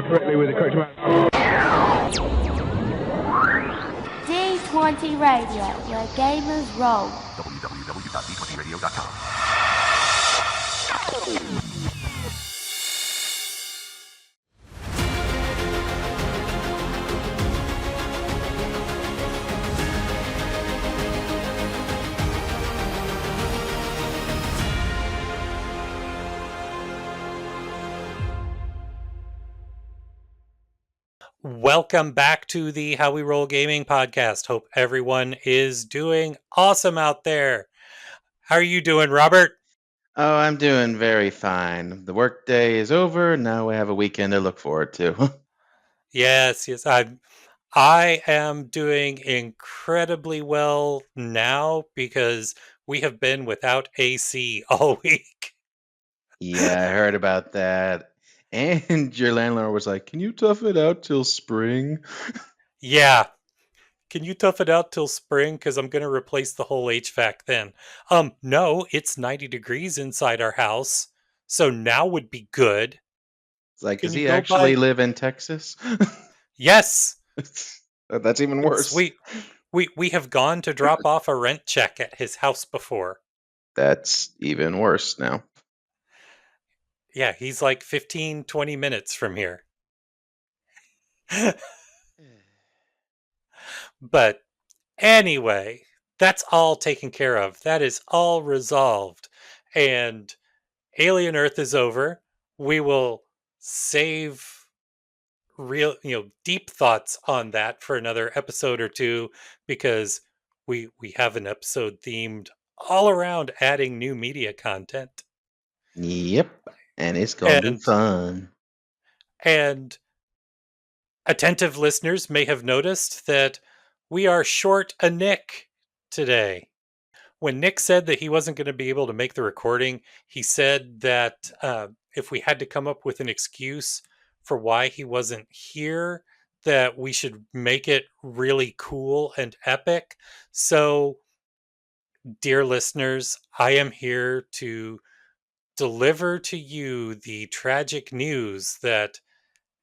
correctly with the correct amount. D20 Radio, where gamers roll. www.d20radio.com. Welcome back to the How We Roll Gaming podcast. Hope everyone is doing awesome out there. How are you doing, Robert? Oh, I'm doing very fine. The workday is over. Now we have a weekend to look forward to. Yes, I am doing incredibly well now because we have been without AC all week. Yeah, I heard about that. And your landlord was like, "Can you tough it out till spring?" Yeah. Can you tough it out till spring? Because I'm going to replace the whole HVAC then. No, it's 90 degrees inside our house. So now would be good. It's like, Can does you he go actually by? live in Texas? Yes. That's even worse. Sweet. We have gone to drop off a rent check at his house before. That's even worse now. Yeah, he's like 15, 20 minutes from here. But anyway, that's all taken care of. That is all resolved. And Alien Earth is over. We will save real, deep thoughts on that for another episode or two because we have an episode themed all around adding new media content. Yep, and it's gonna be fun. And attentive listeners may have noticed that we are short a Nick today. When Nick said that he wasn't going to be able to make the recording, he said that if we had to come up with an excuse for why he wasn't here, that we should make it really cool and epic. So, dear listeners, I am here to deliver to you the tragic news that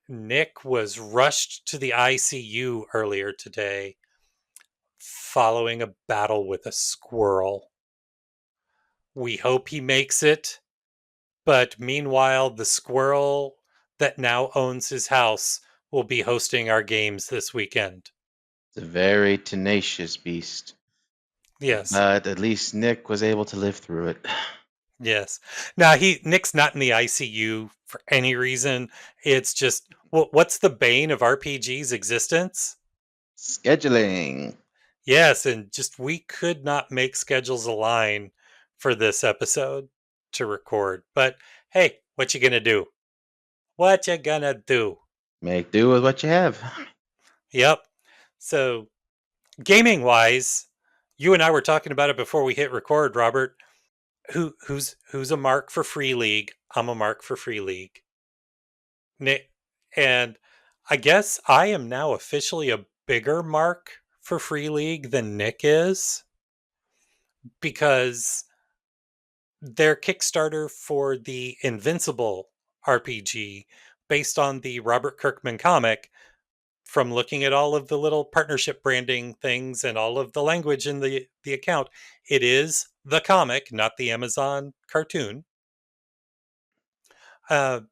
Nick was rushed to the ICU earlier today following a battle with a squirrel. We hope he makes it, but meanwhile, the squirrel that now owns his house will be hosting our games this weekend. It's a very tenacious beast. Yes. But at least Nick was able to live through it. Yes. Now Nick's not in the ICU for any reason. It's just what's the bane of RPG's existence? Scheduling. Yes, and just we could not make schedules align for this episode to record. But hey, what you gonna do? What you gonna do? Make do with what you have. Yep. So, gaming wise, you and I were talking about it before we hit record, Robert. Who's a mark for Free League? I'm a mark for Free League. And I guess I am now officially a bigger mark for Free League than Nick is, because their Kickstarter for the Invincible RPG, based on the Robert Kirkman comic, from looking at all of the little partnership branding things and all of the language in the account, it is the comic, not the Amazon cartoon. That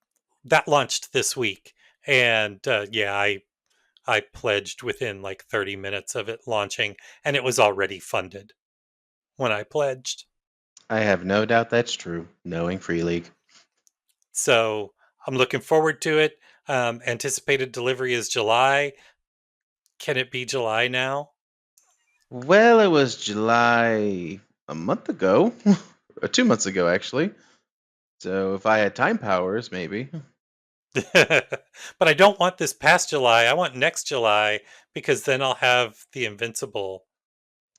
launched this week, and I pledged within like 30 minutes of it launching, and it was already funded when I pledged. I have no doubt that's true, knowing Free League. So I'm looking forward to it. Anticipated delivery is July. Can it be July now? Well, it was July a month ago, or 2 months ago, actually. So if I had time powers, maybe. But I don't want this past July. I want next July, because then I'll have the Invincible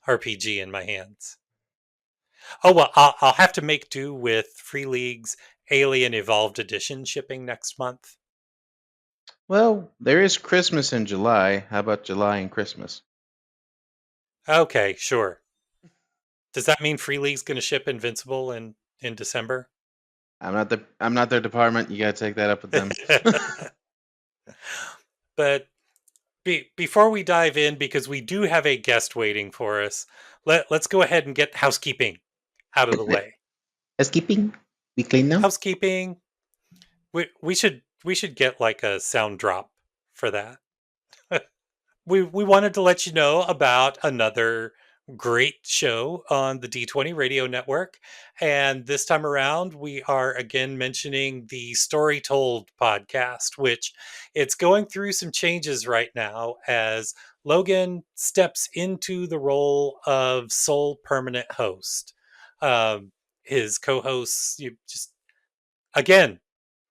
RPG in my hands. Oh, well, I'll have to make do with Free League's Alien Evolved Edition shipping next month. Well, there is Christmas in July. How about July and Christmas? Okay, sure. Does that mean Free League's going to ship Invincible in December? I'm not their department. You gotta take that up with them. But before we dive in, because we do have a guest waiting for us, let's go ahead and get housekeeping out of the way. Housekeeping? We clean now? Housekeeping. We should get like a sound drop for that. We wanted to let you know about another great show on the D20 Radio Network. And this time around, we are again mentioning the Story Told podcast, which it's going through some changes right now as Logan steps into the role of sole permanent host. His co-hosts, you just again,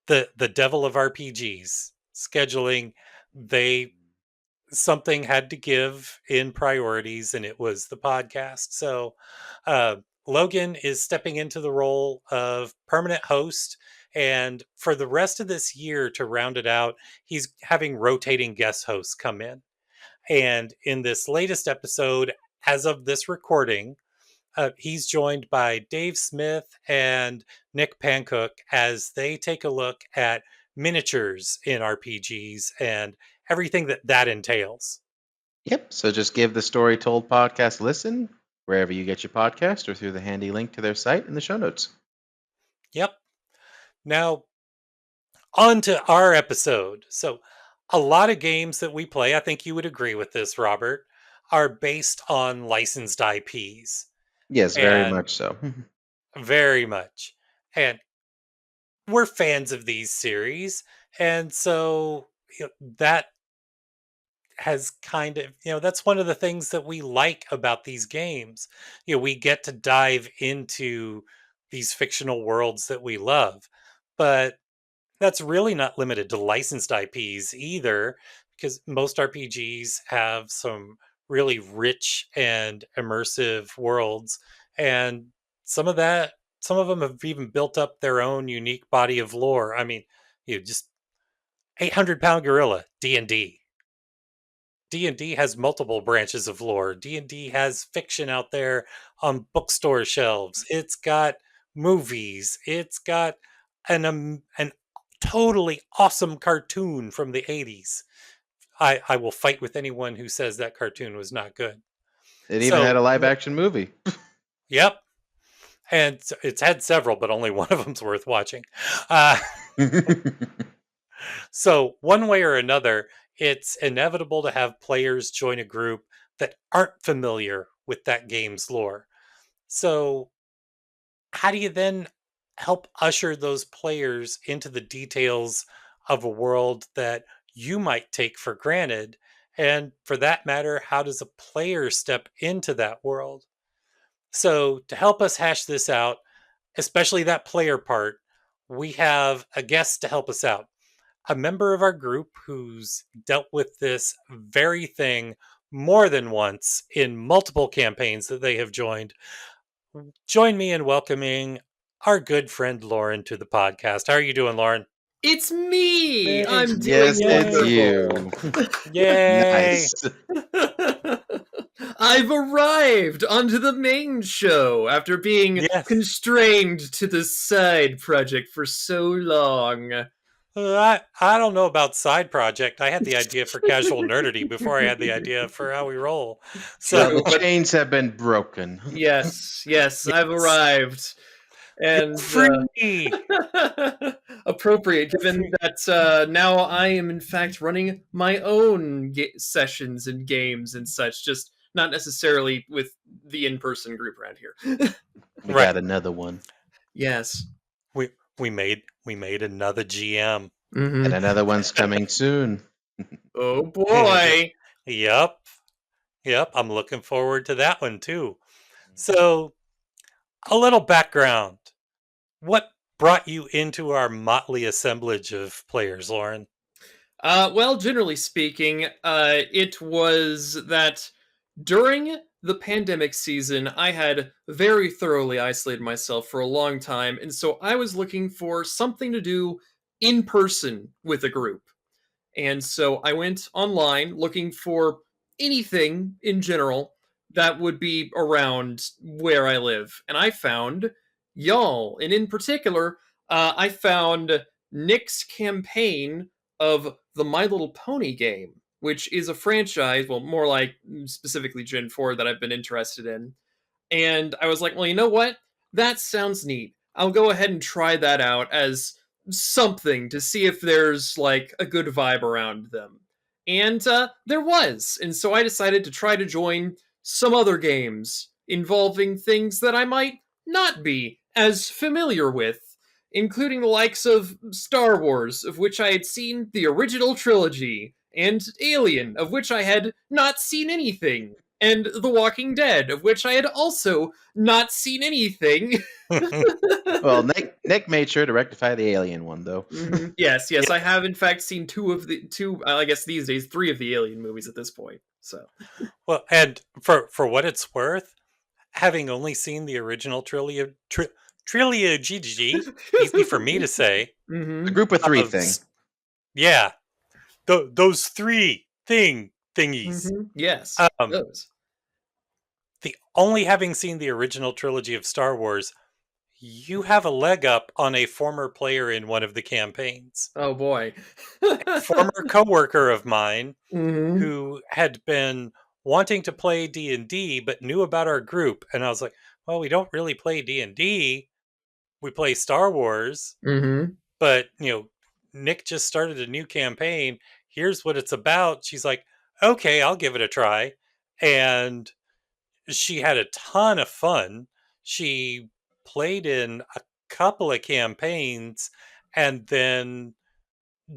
the devil of RPGs scheduling, they something had to give in priorities, and it was the podcast. So uh, Logan is stepping into the role of permanent host, and for the rest of this year, to round it out, he's having rotating guest hosts come in. And in this latest episode, as of this recording, he's joined by Dave Smith and Nick Pancook as they take a look at miniatures in RPGs and everything that entails. Yep. So just give the Story Told podcast a listen wherever you get your podcast or through the handy link to their site in the show notes. Yep. Now, on to our episode. So, a lot of games that we play, I think you would agree with this, Robert, are based on licensed IPs. Yes, very And much so. very much. And we're fans of these series. And so that has kind of, that's one of the things that we like about these games. We get to dive into these fictional worlds that we love. But that's really not limited to licensed IPs either, because most RPGs have some really rich and immersive worlds. And some of them have even built up their own unique body of lore. I mean, just 800-pound gorilla, D&D. D&D has multiple branches of lore. D&D has fiction out there on bookstore shelves. It's got movies. It's got an totally awesome cartoon from the 80s. I will fight with anyone who says that cartoon was not good. It even So- had a live action movie. Yep. And it's had several, but only one of them's worth watching. So one way or another, it's inevitable to have players join a group that aren't familiar with that game's lore. So how do you then help usher those players into the details of a world that you might take for granted? And for that matter, how does a player step into that world? So to help us hash this out, especially that player part, we have a guest to help us out. A member of our group who's dealt with this very thing more than once in multiple campaigns that they have joined. Join me in welcoming our good friend Lauren to the podcast. How are you doing, Lauren? It's me. I'm doing Yes, it's wonderful. you. Yay! Nice. I've arrived onto the main show after being Yes. constrained to the side project for so long. I don't know about side project. I had the idea for casual nerdity before I had the idea for how we roll. Well, So the chains have been broken. Yes, I've arrived. And free. appropriate, given that now I am in fact running my own sessions and games and such, just not necessarily with the in-person group around here. We Right. got another one. Yes. We made another GM. Mhm. And another one's coming soon. Oh boy. Yep. I'm looking forward to that one too. So, a little background. What brought you into our motley assemblage of players, Lauren? Well, generally speaking, it was that during the pandemic season, I had very thoroughly isolated myself for a long time, and so I was looking for something to do in person with a group. And so I went online looking for anything in general that would be around where I live. And I found y'all. And in particular, I found Nick's campaign of the My Little Pony game, which is a franchise, well, more like specifically Gen 4 that I've been interested in. And I was like, well, you know what? That sounds neat. I'll go ahead and try that out as something to see if there's like a good vibe around them. And there was. And so I decided to try to join some other games involving things that I might not be as familiar with, including the likes of Star Wars, of which I had seen the original trilogy, and Alien, of which I had not seen anything, and The Walking Dead, of which I had also not seen anything. Well, Nick made sure to rectify the Alien one, though. Yes, I have in fact seen I guess these days, 3 of the Alien movies at this point. So, Well, and for what it's worth, having only seen the original trilogy, easy for me to say. The group of 3 thing. Yeah, those 3 thingies. Yes, those. The only having seen the original trilogy of Star Wars, you have a leg up on a former player in one of the campaigns. Oh boy. A former coworker of mine who had been wanting to play D&D but knew about our group, and I was like, well, we don't really play D&D. We play Star Wars. But, Nick just started a new campaign. Here's what it's about. She's like, okay, I'll give it a try. And she had a ton of fun. She played in a couple of campaigns, and then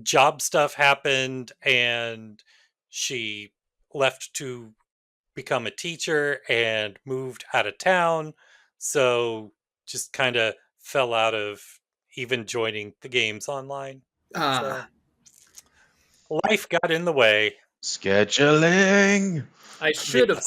job stuff happened, and she left to become a teacher and moved out of town. So just kind of fell out of even joining the games online. So life got in the way. Scheduling. I should, of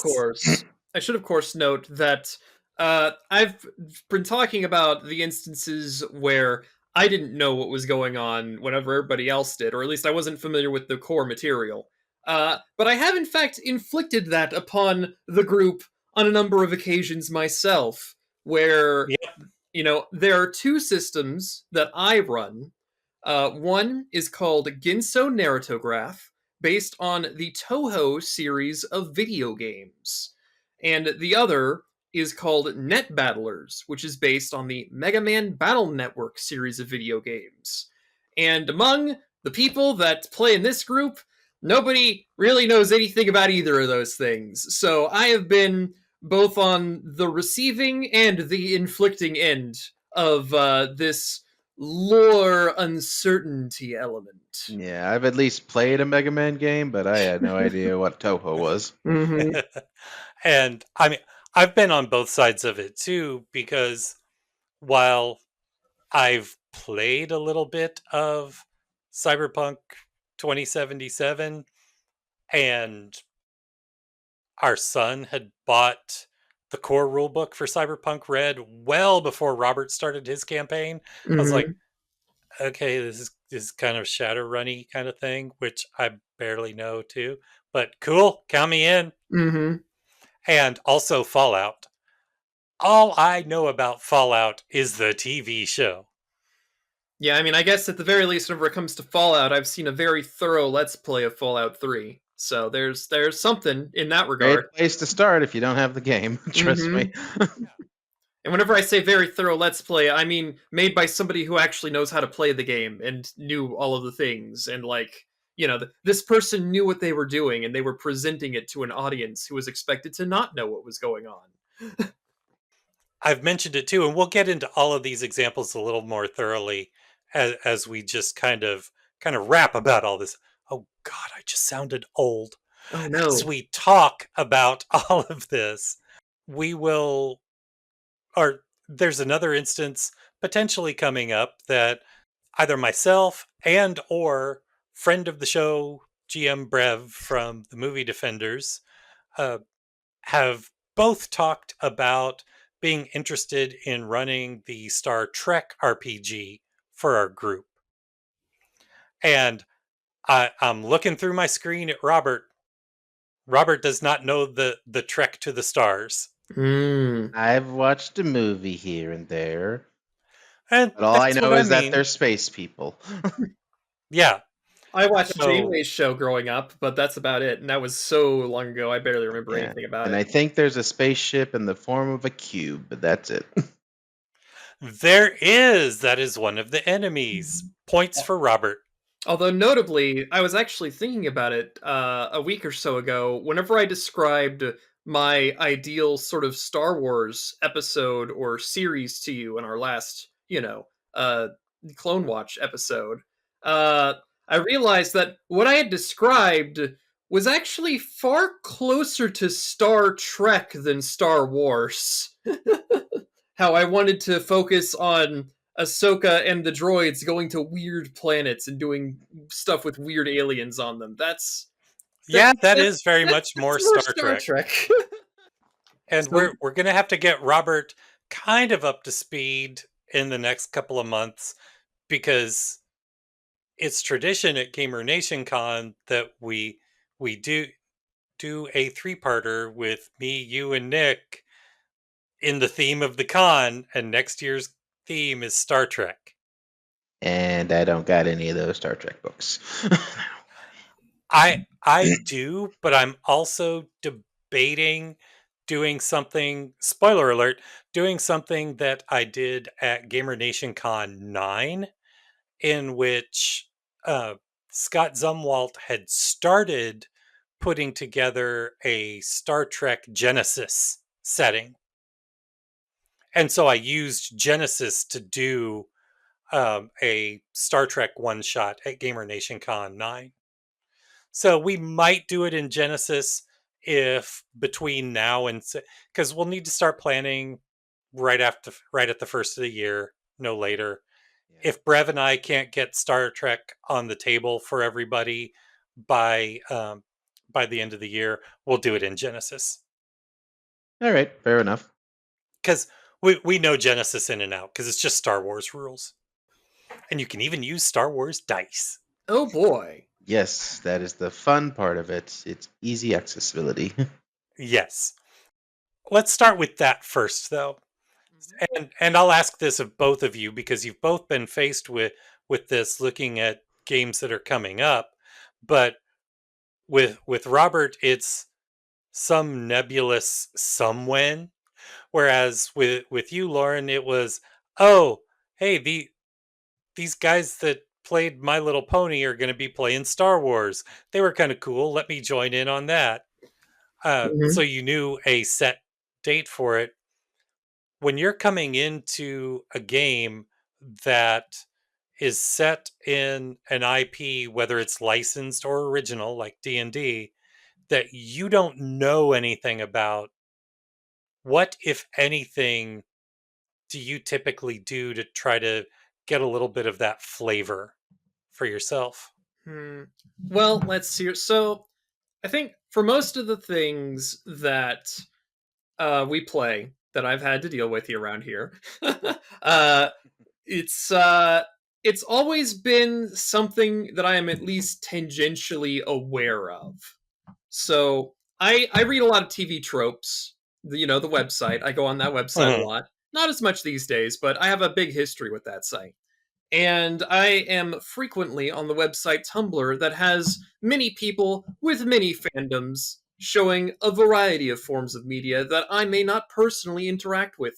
course, note that I've been talking about the instances where I didn't know what was going on whenever everybody else did, or at least I wasn't familiar with the core material. But I have, in fact, inflicted that upon the group on a number of occasions myself, where, there are 2 systems that I run. One is called Ginso Narratograph, based on the Toho series of video games. And the other is called Net Battlers, which is based on the Mega Man Battle Network series of video games. And among the people that play in this group, nobody really knows anything about either of those things. So I have been both on the receiving and the inflicting end of this lore uncertainty element. Yeah, I've at least played a Mega Man game, but I had no idea what Toho was. And I mean, I've been on both sides of it too, because while I've played a little bit of Cyberpunk 2077, and our son had bought the core rulebook for Cyberpunk Red well before Robert started his campaign, I was like, okay, this is kind of Shadowrun-y kind of thing, which I barely know too, but cool, count me in. And also Fallout. All I know about Fallout is the TV show. Yeah, I mean, I guess at the very least, whenever it comes to Fallout, I've seen a very thorough Let's Play of Fallout 3. So there's something in that regard. Great place to start if you don't have the game. Trust me. And whenever I say very thorough Let's Play, I mean made by somebody who actually knows how to play the game and knew all of the things. And this person knew what they were doing, and they were presenting it to an audience who was expected to not know what was going on. I've mentioned it too, and we'll get into all of these examples a little more thoroughly as we just kind of rap about all this. Oh God, I just sounded old. Oh no. As we talk about all of this, there's another instance potentially coming up that either myself and or friend of the show, GM Brev from the Movie Defenders, have both talked about being interested in running the Star Trek RPG for our group. And I'm looking through my screen at Robert. Robert does not know the Trek to the Stars. I've watched a movie here and there. And but all I know is that they're space people. Yeah. I watched So Janeway's show growing up, but that's about it. And that was so long ago, I barely remember Yeah. anything about And it. I think there's a spaceship in the form of a cube, but that's it. there is. That is one of the enemies. Points for Robert. Although notably, I was actually thinking about it a week or so ago. Whenever I described my ideal sort of Star Wars episode or series to you in our last, Clone Watch episode, uh, I realized that what I had described was actually far closer to Star Trek than Star Wars. How I wanted to focus on Ahsoka and the droids going to weird planets and doing stuff with weird aliens on them. That, Yeah, that that is very much that's more more Star Star Trek. Trek. And So we're gonna have to get Robert kind of up to speed in the next couple of months because it's tradition at Gamer Nation Con that we do a three-parter with me, you, and Nick in the theme of the con, and next year's theme is Star Trek. And I don't got any of those Star Trek books. I do, but I'm also debating doing something, spoiler alert, doing something that I did at Gamer Nation Con 9, in which uh, Scott Zumwalt had started putting together a Star Trek Genesis setting. And so I used Genesis to do a Star Trek one shot at Gamer Nation Con 9. So we might do it in Genesis if between now and because we'll need to start planning right at the first of the year, no later. Yeah. If Brev and I can't get Star Trek on the table for everybody by the end of the year, we'll do it in Genesis All right, fair enough. because we know Genesis in and out because it's just Star Wars rules, and you can even use Star Wars dice. oh boy. Yes, that is the fun part of it. It's easy accessibility. Yes, let's start with that first, though. And I'll ask this of both of you because you've both been faced with this looking at games that are coming up, but with Robert it's some nebulous some when, whereas with you Lauren it was, oh, hey, these guys that played My Little Pony are going to be playing Star Wars. They were kind of cool. Let me join in on that. So Mhm. you knew a set date for it. When you're coming into a game that is set in an IP, whether it's licensed or original, like D&D, that you don't know anything about, what, if anything, do you typically do to try to get a little bit of that flavor for yourself? Hmm. Well, let's see. So I think for most of the things that we play that I've had to deal with here around here, uh, it's uh, it's always been something that I am at least tangentially aware of. So I read a lot of TV tropes. The website. I go on that website a Mhm. lot. Not as much these days, but I have a big history with that site. And I am frequently on the website Tumblr that has many people with many fandoms showing a variety of forms of media that I may not personally interact with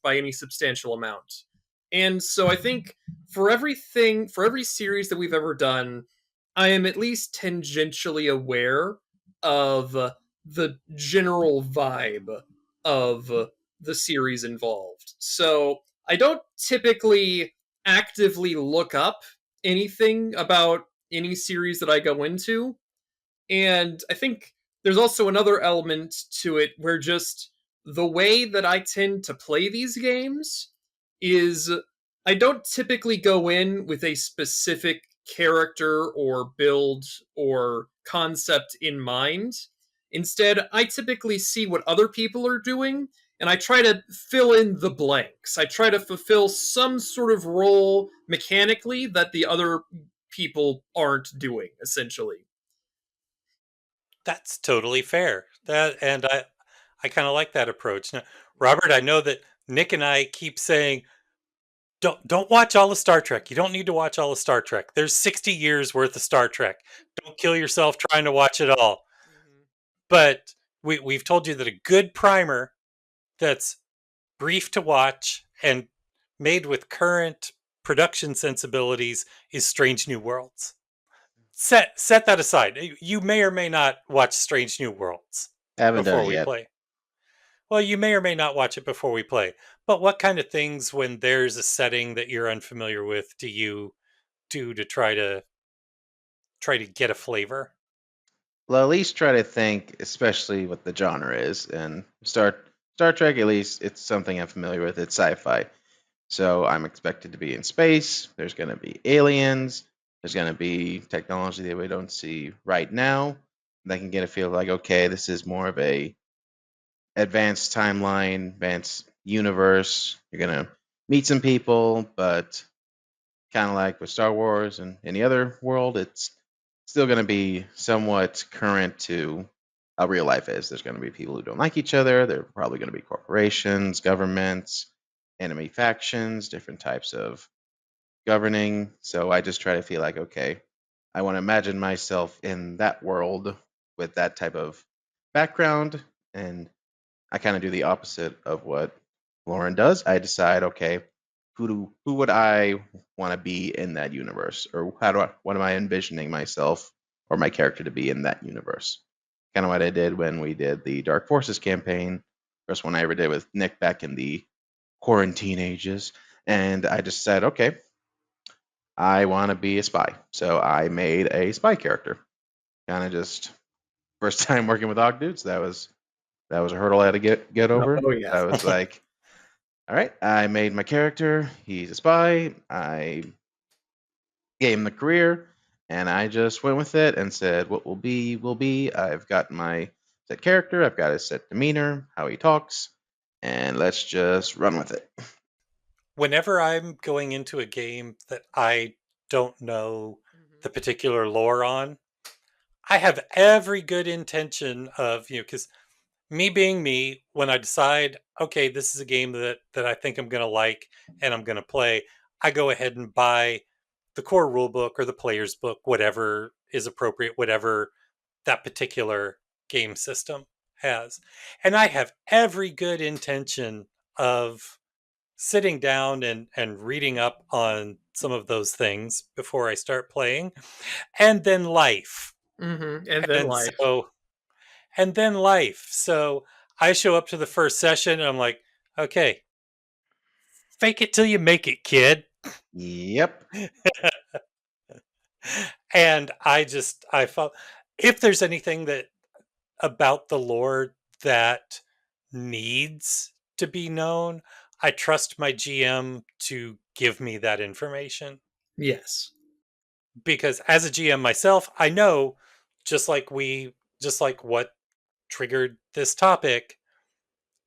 by any substantial amount. And so I think for every series that we've ever done, I am at least tangentially aware of the general vibe of the series involved. So I don't typically actively look up anything about any series that I go into. And I think there's also another element to it where just the way that I tend to play these games is I don't typically go in with a specific character or build or concept in mind. Instead, I typically see what other people are doing and I try to fill in the blanks. I try to fulfill some sort of role mechanically that the other people aren't doing, essentially. That's totally fair. I kind of like that approach. Now, Robert, I know that Nick and I keep saying Don't watch all of Star Trek. You don't need to watch all of Star Trek. There's 60 years worth of Star Trek. Don't kill yourself trying to watch it all. But we've told you that a good primer that's brief to watch and made with current production sensibilities is Strange New Worlds. Set that aside. You may or may not watch Strange New Worlds Haven't done before it we yet. play. Well, you may or may not watch it before we play. But what kind of things, when there's a setting that you're unfamiliar with, do you do to try to get a flavor? Well, at least try to think, especially what the genre is, and Star Trek. At least it's something I'm familiar with. It's sci-fi, so I'm expected to be in space. There's going to be aliens. There's going to be technology that we don't see right now. And I can get a feel like, okay, this is more of a advanced timeline, advanced universe. You're going to meet some people, but kind of like with Star Wars and any other world, it's still going to be somewhat current to how real life is. There's going to be people who don't like each other. There are probably going to be corporations, governments, enemy factions, different types of governing. So I just try to feel like, okay, I want to imagine myself in that world with that type of background. And I kind of do the opposite of what Lauren does. I decide, okay, who would I want to be in that universe, or what am I envisioning myself or my character to be in that universe? Kind of what I did when we did the Dark Forces campaign, first one I ever did with Nick back in the quarantine ages, and I just said, okay, I want to be a spy, so I made a spy character. Kind of just first time working with Ogdudes, that was a hurdle I had to get over. Oh yeah. I was like, all right, I made my character. He's a spy. I gave him the career, and I just went with it and said, what will be, will be. I've got my set character. I've got his set demeanor, how he talks, and let's just run with it. Whenever I'm going into a game that I don't know the particular lore on, I have every good intention of, because me being me, when I decide, okay, this is a game that I think I'm going to like and I'm going to play, I go ahead and buy the core rule book or the player's book, whatever is appropriate, whatever that particular game system has. And I have every good intention of sitting down and reading up on some of those things before I start playing. And then life. And then And life. So I show up to the first session and I'm like, okay, fake it till you make it, kid. Yep. And I felt, if there's anything that about the lore that needs to be known, I trust my GM to give me that information. Yes. Because as a GM myself, I know, just like what triggered this topic,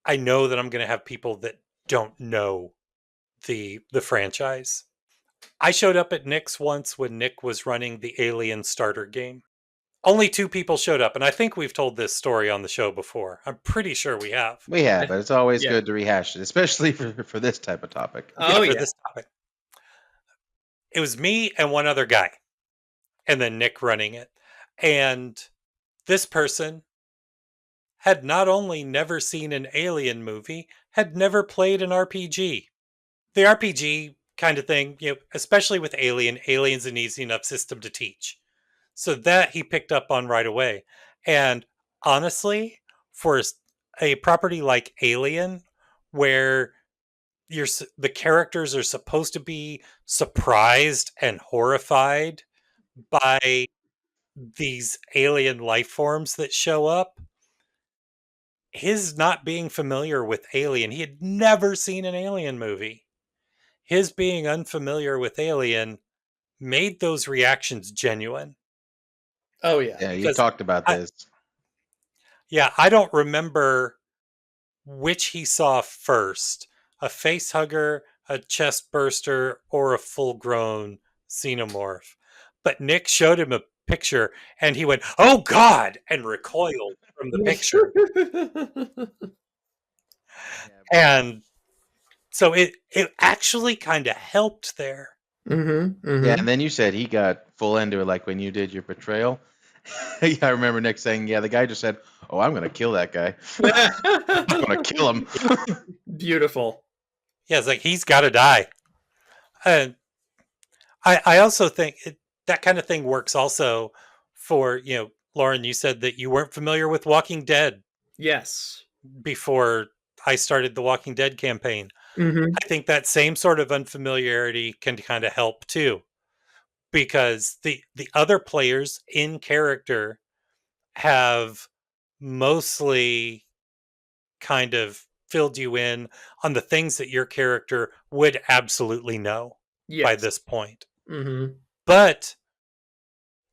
I know that I'm going to have people that don't know the franchise. I showed up at Nick's once when Nick was running the Alien starter game. Only 2 people showed up, and I think we've told this story on the show before. I'm pretty sure we have. We have, but it's always Yeah. good to rehash it, especially for this type of topic. Oh for yeah. this topic. It was me and one other guy, and then Nick running it. And this person had not only never seen an Alien movie, had never played an RPG. The RPG kind of thing, especially with Alien's an easy enough system to teach. So that he picked up on right away. And honestly, for a property like Alien, where the characters are supposed to be surprised and horrified by these alien life forms that show up, his not being familiar with Alien, he had never seen an Alien movie. His being unfamiliar with Alien made those reactions genuine. Oh yeah. Yeah, you talked about this. I don't remember which he saw first, a face hugger, a chest burster, or a full-grown xenomorph. But Nick showed him a picture and he went, "Oh God!" and recoiled from the picture. And So it actually kind of helped there. Yeah, and then you said he got full into it, like when you did your betrayal. Yeah, I remember Nick saying, "Yeah, the guy just said, oh, I'm gonna kill that guy. I'm gonna kill him." Beautiful. Yeah, it's like he's got to die. And I also think that kind of thing works also for, Lauren, you said that you weren't familiar with Walking Dead Yes. before I started the Walking Dead campaign. Mm-hmm. I think that same sort of unfamiliarity can kind of help too, because the other players in character have mostly kind of filled you in on the things that your character would absolutely know by Yes. this point. Mm-hmm. But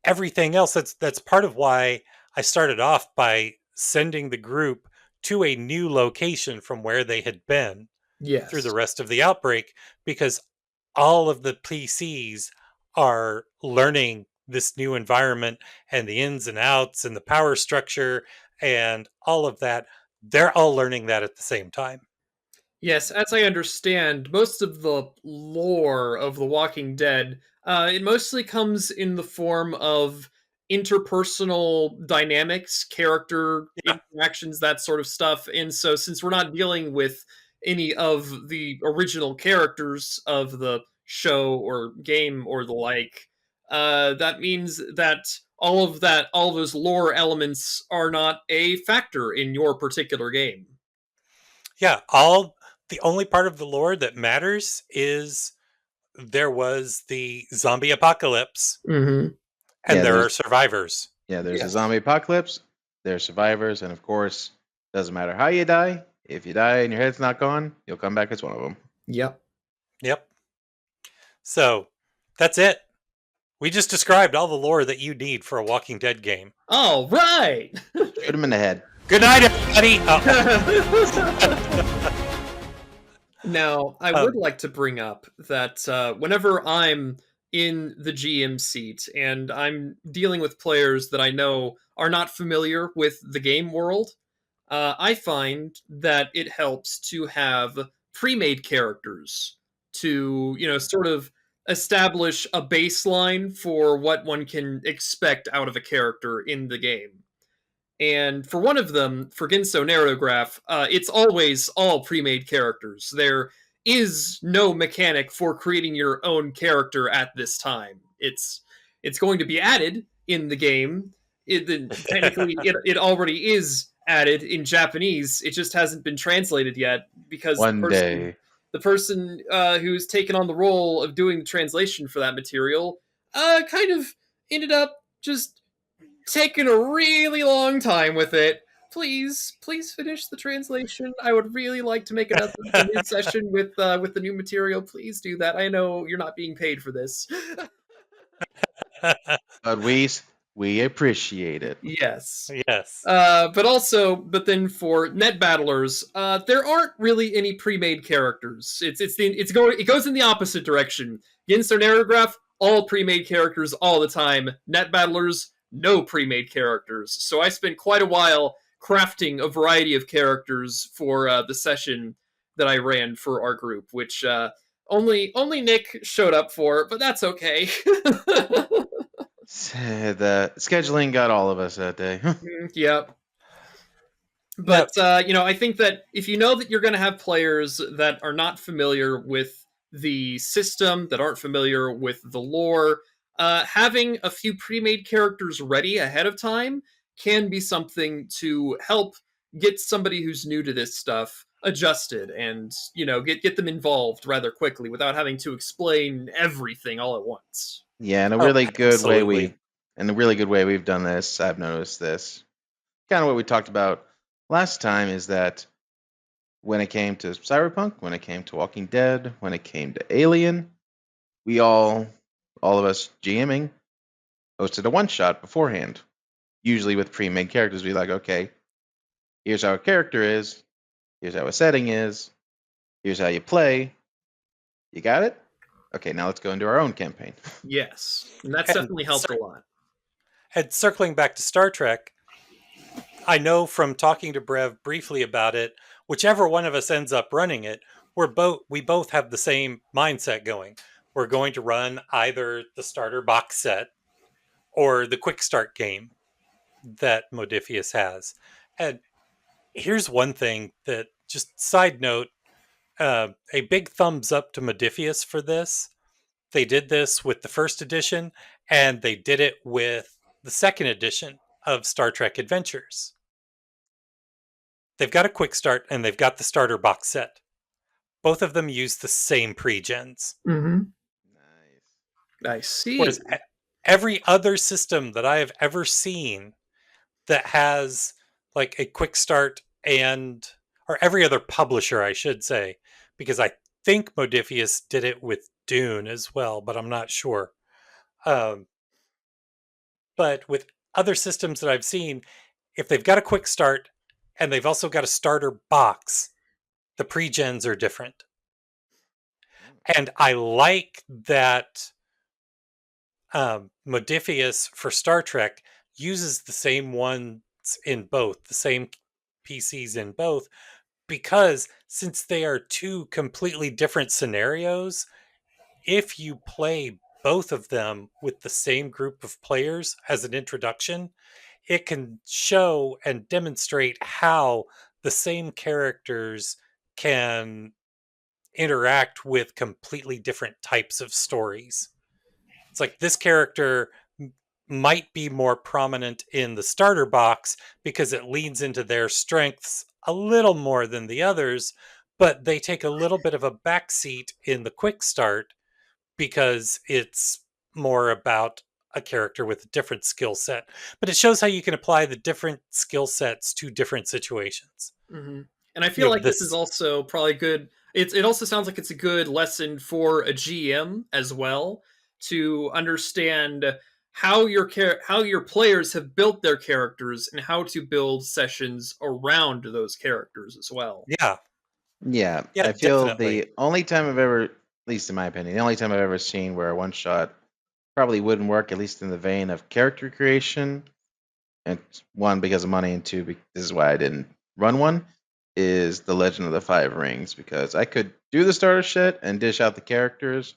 everything else, that's part of why I started off by sending the group to a new location from where they had been through the Yes. rest of the outbreak, because all of the PCs are learning this new environment and the ins and outs and the power structure and all of that. They're all learning that at the same time. Yes, as I understand, most of the lore of The Walking Dead, it mostly comes in the form of interpersonal dynamics, character Yeah. interactions, that sort of stuff. And so, since we're not dealing with any of the original characters of the show or game or the like, that means that all of those lore elements are not a factor in your particular game. Yeah, the only part of the lore that matters is there was the zombie apocalypse Mm-hmm. and Yeah, there there's are survivors. there's a Yes. zombie apocalypse. There's survivors, and of course, doesn't matter how you die. If you die and your head's not gone, you'll come back as one of them. Yep. Yep. So that's it. We just described all the lore that you need for a Walking Dead game. All right. Shoot him in the head. Good night, everybody. Now, I would Um, like to bring up that whenever I'm in the GM seat and I'm dealing with players that I know are not familiar with the game world, I find that it helps to have pre-made characters to, sort of establish a baseline for what one can expect out of a character in the game. And for one of them, for Ginso Narrowgraph, it's always all pre-made characters. There is no mechanic for creating your own character at this time. It's going to be added in the game. Technically, it already is added in Japanese. It just hasn't been translated yet because One day. the person who's taken on the role of doing the translation for that material kind of ended up just taking a really long time with it. Please finish the translation. I would really like to make a new session with the new material. Please do that. I know you're not being paid for this. But we appreciate it. Yes. yes. But then for net battlers, there aren't really any pre-made characters. It goes in the opposite direction. Ginso Narrowgraph, all pre-made characters all the time. Net battlers, no pre-made characters. So I spent quite a while crafting a variety of characters for the session that I ran for our group, which only Nick showed up for, but that's okay. The scheduling got all of us that day. Yep. But I think that if you know that you're going to have players that are not familiar with the system, that aren't familiar with the lore, having a few pre-made characters ready ahead of time can be something to help get somebody who's new to this stuff adjusted and get them involved rather quickly without having to explain everything all at once. Yeah, in a really good way absolutely. we've done this. I've noticed this. Kind of what we talked about last time is that when it came to Cyberpunk, when it came to Walking Dead, when it came to Alien, we all of us GMing hosted a one shot beforehand. Usually with pre-made characters, we like, okay, here's how a character is, here's how a setting is, here's how you play. You got it? Okay, now let's go into our own campaign. Yes, and that's And definitely helped a lot. And circling back to Star Trek, I know from talking to Brev briefly about it, whichever one of us ends up running it, we both have the same mindset going. We're going to run either the starter box set or the quick start game that Modiphius has. And here's one thing that, just side note, a big thumbs up to Modiphius for this. They did this with the first edition, and they did it with the second edition of Star Trek Adventures. They've got a quick start and they've got the starter box set. Both of them use the same pre-gens. Mm-hmm. Nice. I see. Whereas every other system that I have ever seen that has like a quick start or every other publisher, I should say, because I think Modiphius did it with Dune as well, but I'm not sure. But with other systems that I've seen, if they've got a quick start and they've also got a starter box, the pre-gens are different. And I like that Modiphius for Star Trek uses the same ones in both, the same PCs in both, because since they are two completely different scenarios, if you play both of them with the same group of players as an introduction, it can show and demonstrate how the same characters can interact with completely different types of stories. It's like this character might be more prominent in the starter box because it leans into their strengths a little more than the others, but they take a little bit of a backseat in the quick start because it's more about a character with a different skill set. But it shows how you can apply the different skill sets to different situations. Mm-hmm. And I feel like this is This, also probably good. It also sounds like it's a good lesson for a GM as well to understand how your players have built their characters and how to build sessions around those characters as well. yeah, Yeah, yeah, I feel definitely. the only time I've ever, at least in my opinion, the only time I've ever seen where a one shot probably wouldn't work, at least in the vein of character creation, and one because of money, and two, this is why I didn't run one, is the Legend of the Five Rings, because I could do the starter shit and dish out the characters,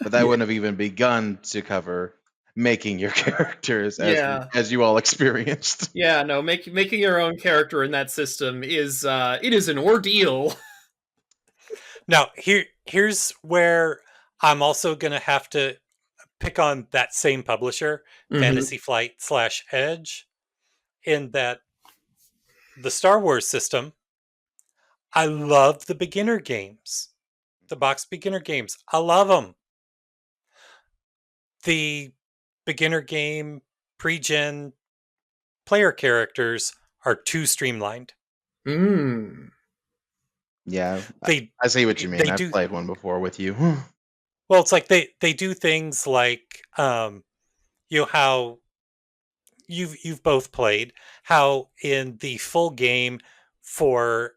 but that Yeah. wouldn't have even begun to cover making your characters Yeah. as you all experienced. Yeah, no, making your own character in that system is it is an ordeal. Now, here's where I'm also going to have to pick on that same publisher, Fantasy Flight / Edge, in that the Star Wars system, I love the beginner games, the box beginner games. I love them. The beginner game pre-gen player characters are too streamlined. Mm. Yeah, They I see what you mean. they I've do played one before with you. well. It's like they do things like how you've both played, how in the full game for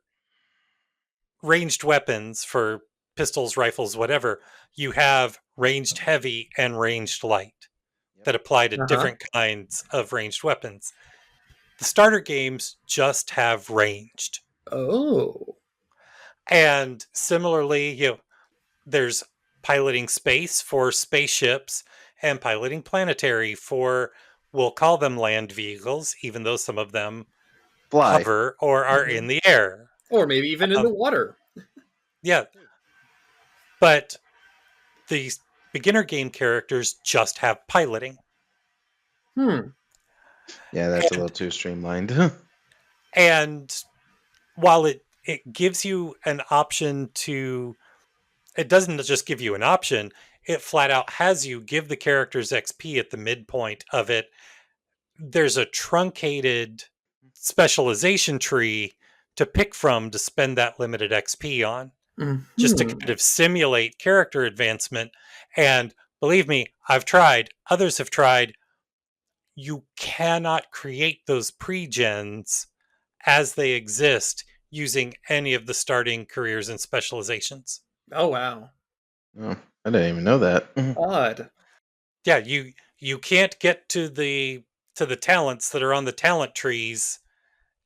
ranged weapons, for pistols, rifles, whatever, you have ranged heavy and ranged light that apply to Uh-huh. different kinds of ranged weapons. The starter games just have ranged. Oh. And similarly, there's piloting space for spaceships and piloting planetary for, we'll call them land vehicles, even though some of them Fly. hover or are in the air. Or maybe even in the water. Yeah. But the beginner game characters just have piloting. Hmm. Yeah, that's a little too streamlined. And while it gives you an option to, it doesn't just give you an option, it flat out has you give the characters XP at the midpoint of it. There's a truncated specialization tree to pick from to spend that limited XP on, just to kind of simulate character advancement. And believe me, I've tried, others have tried. You cannot create those pre-gens as they exist using any of the starting careers and specializations. Oh wow. Oh, I didn't even know that. Odd. Yeah, you can't get to the talents that are on the talent trees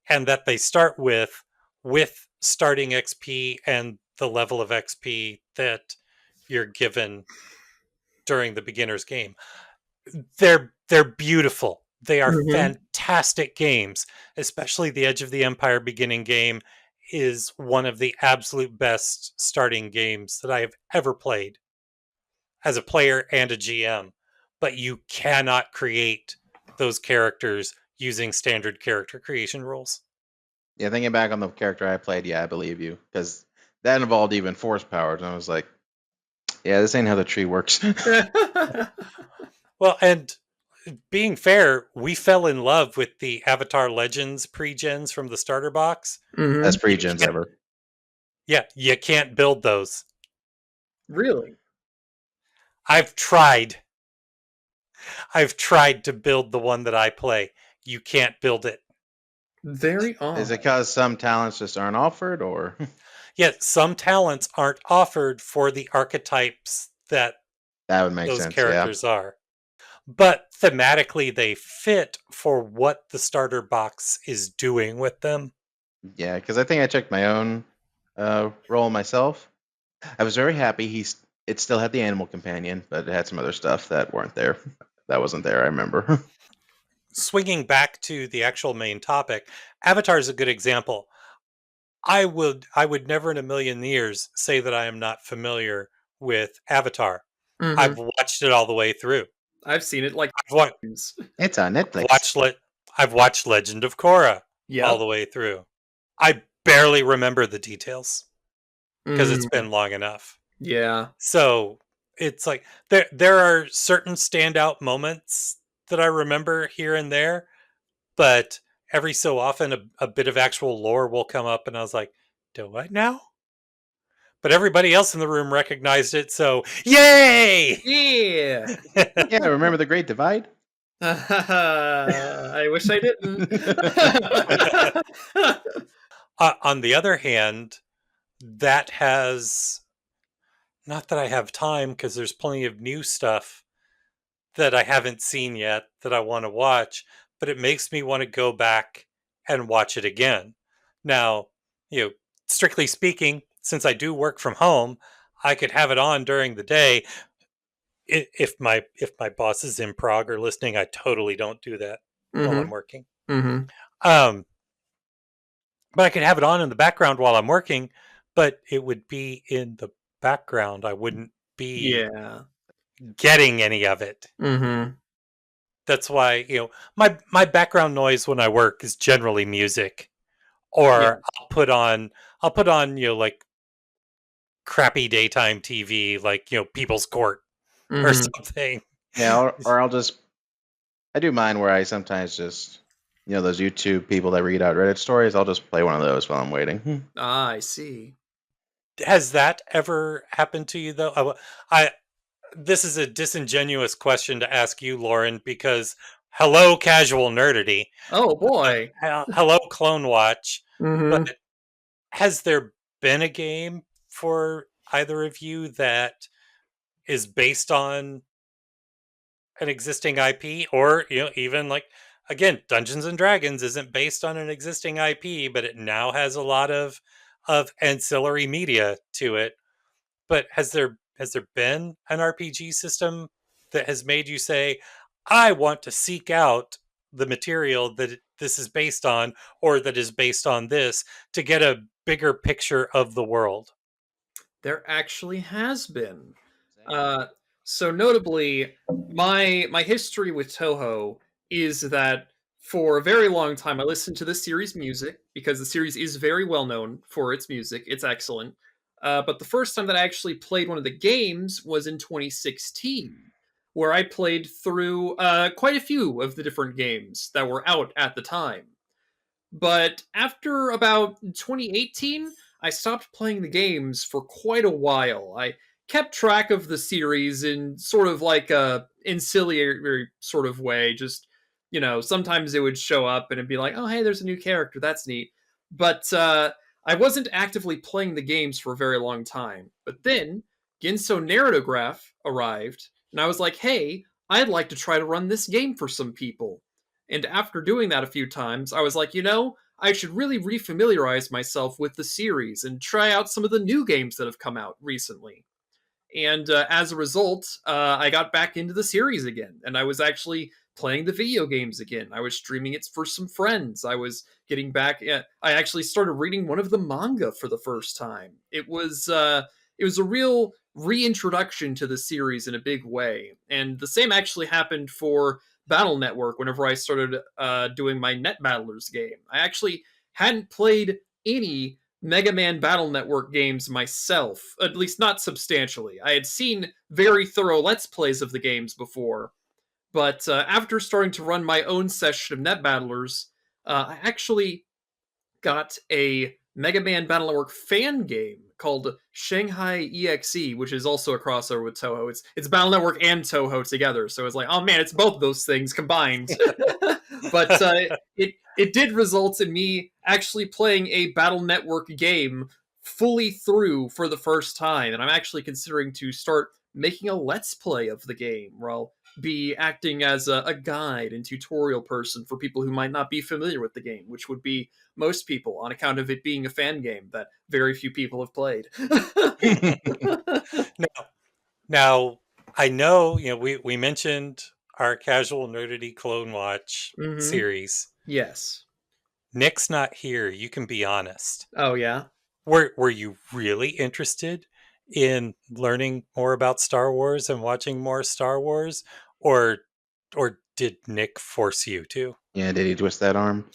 and that they start with starting XP and the level of XP that you're given during the beginner's game. They're beautiful. They are fantastic games, especially the Edge of the Empire beginning game is one of the absolute best starting games that I have ever played as a player and a GM. But you cannot create those characters using standard character creation rules. Yeah, thinking back on the character I played, yeah, I believe you. Because that involved even force powers. And I was like, yeah, this ain't how the tree works. Well, and being fair, we fell in love with the Avatar Legends pre-gens from the starter box. Best pre-gens ever. Yeah, you can't build those. Really? I've tried to build the one that I play. You can't build it. Very odd. Is it because some talents just aren't offered, or? Yeah, some talents aren't offered for the archetypes that That would make those sense, characters are. But thematically, they fit for what the starter box is doing with them. Yeah, because I think I checked my own role myself. I was very happy it still had the animal companion, but it had some other stuff that weren't there. That wasn't there, I remember. Swinging back to the actual main topic, Avatar is a good example. I would never in a million years say that I am not familiar with Avatar. I've watched it all the way through. I've seen it like it's on Netflix. I've watched Legend of Korra all the way through. I barely remember the details because it's been long enough. Yeah. So it's like there are certain standout moments that I remember here and there, but every so often a bit of actual lore will come up and I was like, do what now? But everybody else in the room recognized it, so yay! Yeah. Yeah, remember the Great Divide? I wish I didn't. On the other hand, that has, not that I have time because there's plenty of new stuff that I haven't seen yet that I want to watch, but it makes me want to go back and watch it again. Now, strictly speaking, since I do work from home, I could have it on during the day. If my boss is in Prague or listening, I totally don't do that while I'm working. But I could have it on in the background while I'm working, but it would be in the background. I wouldn't be getting any of it. That's why my background noise when I work is generally music, or I'll put on like crappy daytime TV, like People's Court or something. Yeah, or I do mine where I sometimes just those YouTube people that read out Reddit stories. I'll just play one of those while I'm waiting. Ah, I see. Has that ever happened to you though? This is a disingenuous question to ask you, Lauren, because hello, casual nerdity. Oh boy. Hello, Clone Watch. But has there been a game for either of you that is based on an existing IP, or even like, again, Dungeons and Dragons isn't based on an existing IP, but it now has a lot of ancillary media to it? But has there been an RPG system that has made you say, I want to seek out the material that this is based on, or that is based on this, to get a bigger picture of the world? There actually has been. So notably, my history with Toho is that for a very long time I listened to the series music because the series is very well known for its music. It's excellent. But the first time that I actually played one of the games was in 2016, where I played through quite a few of the different games that were out at the time. But after about 2018, I stopped playing the games for quite a while. I kept track of the series in sort of like a ancillary sort of way. Just, sometimes it would show up and it'd be like, oh, hey, there's a new character. That's neat. But I wasn't actively playing the games for a very long time. But then Ginso Narratograph arrived, and I was like, hey, I'd like to try to run this game for some people. And after doing that a few times, I was like, I should really refamiliarize myself with the series and try out some of the new games that have come out recently. And as a result, I got back into the series again, and I was actually playing the video games again. I was streaming it for some friends. I was getting back. I actually started reading one of the manga for the first time. It was a real reintroduction to the series in a big way, and the same actually happened for Battle Network. Whenever I started doing my Net Battlers game, I actually hadn't played any Mega Man Battle Network games myself, at least not substantially. I had seen very thorough Let's Plays of the games before, but after starting to run my own session of Net Battlers, I actually got a Mega Man Battle Network fan game called Shanghai EXE, which is also a crossover with Toho. It's Battle Network and Toho together, so it's like, oh man, it's both those things combined. But it did result in me actually playing a Battle Network game fully through for the first time, and I'm actually considering to start making a Let's Play of the game, where I'll be acting as a guide and tutorial person for people who might not be familiar with the game, which would be most people on account of it being a fan game that very few people have played. Now, I know, we mentioned our Casual Nerdity Clone Watch series. Yes. Nick's not here. You can be honest. Oh, yeah? Were you really interested in learning more about Star Wars and watching more Star Wars? Or did Nick force you to? Yeah, did he twist that arm?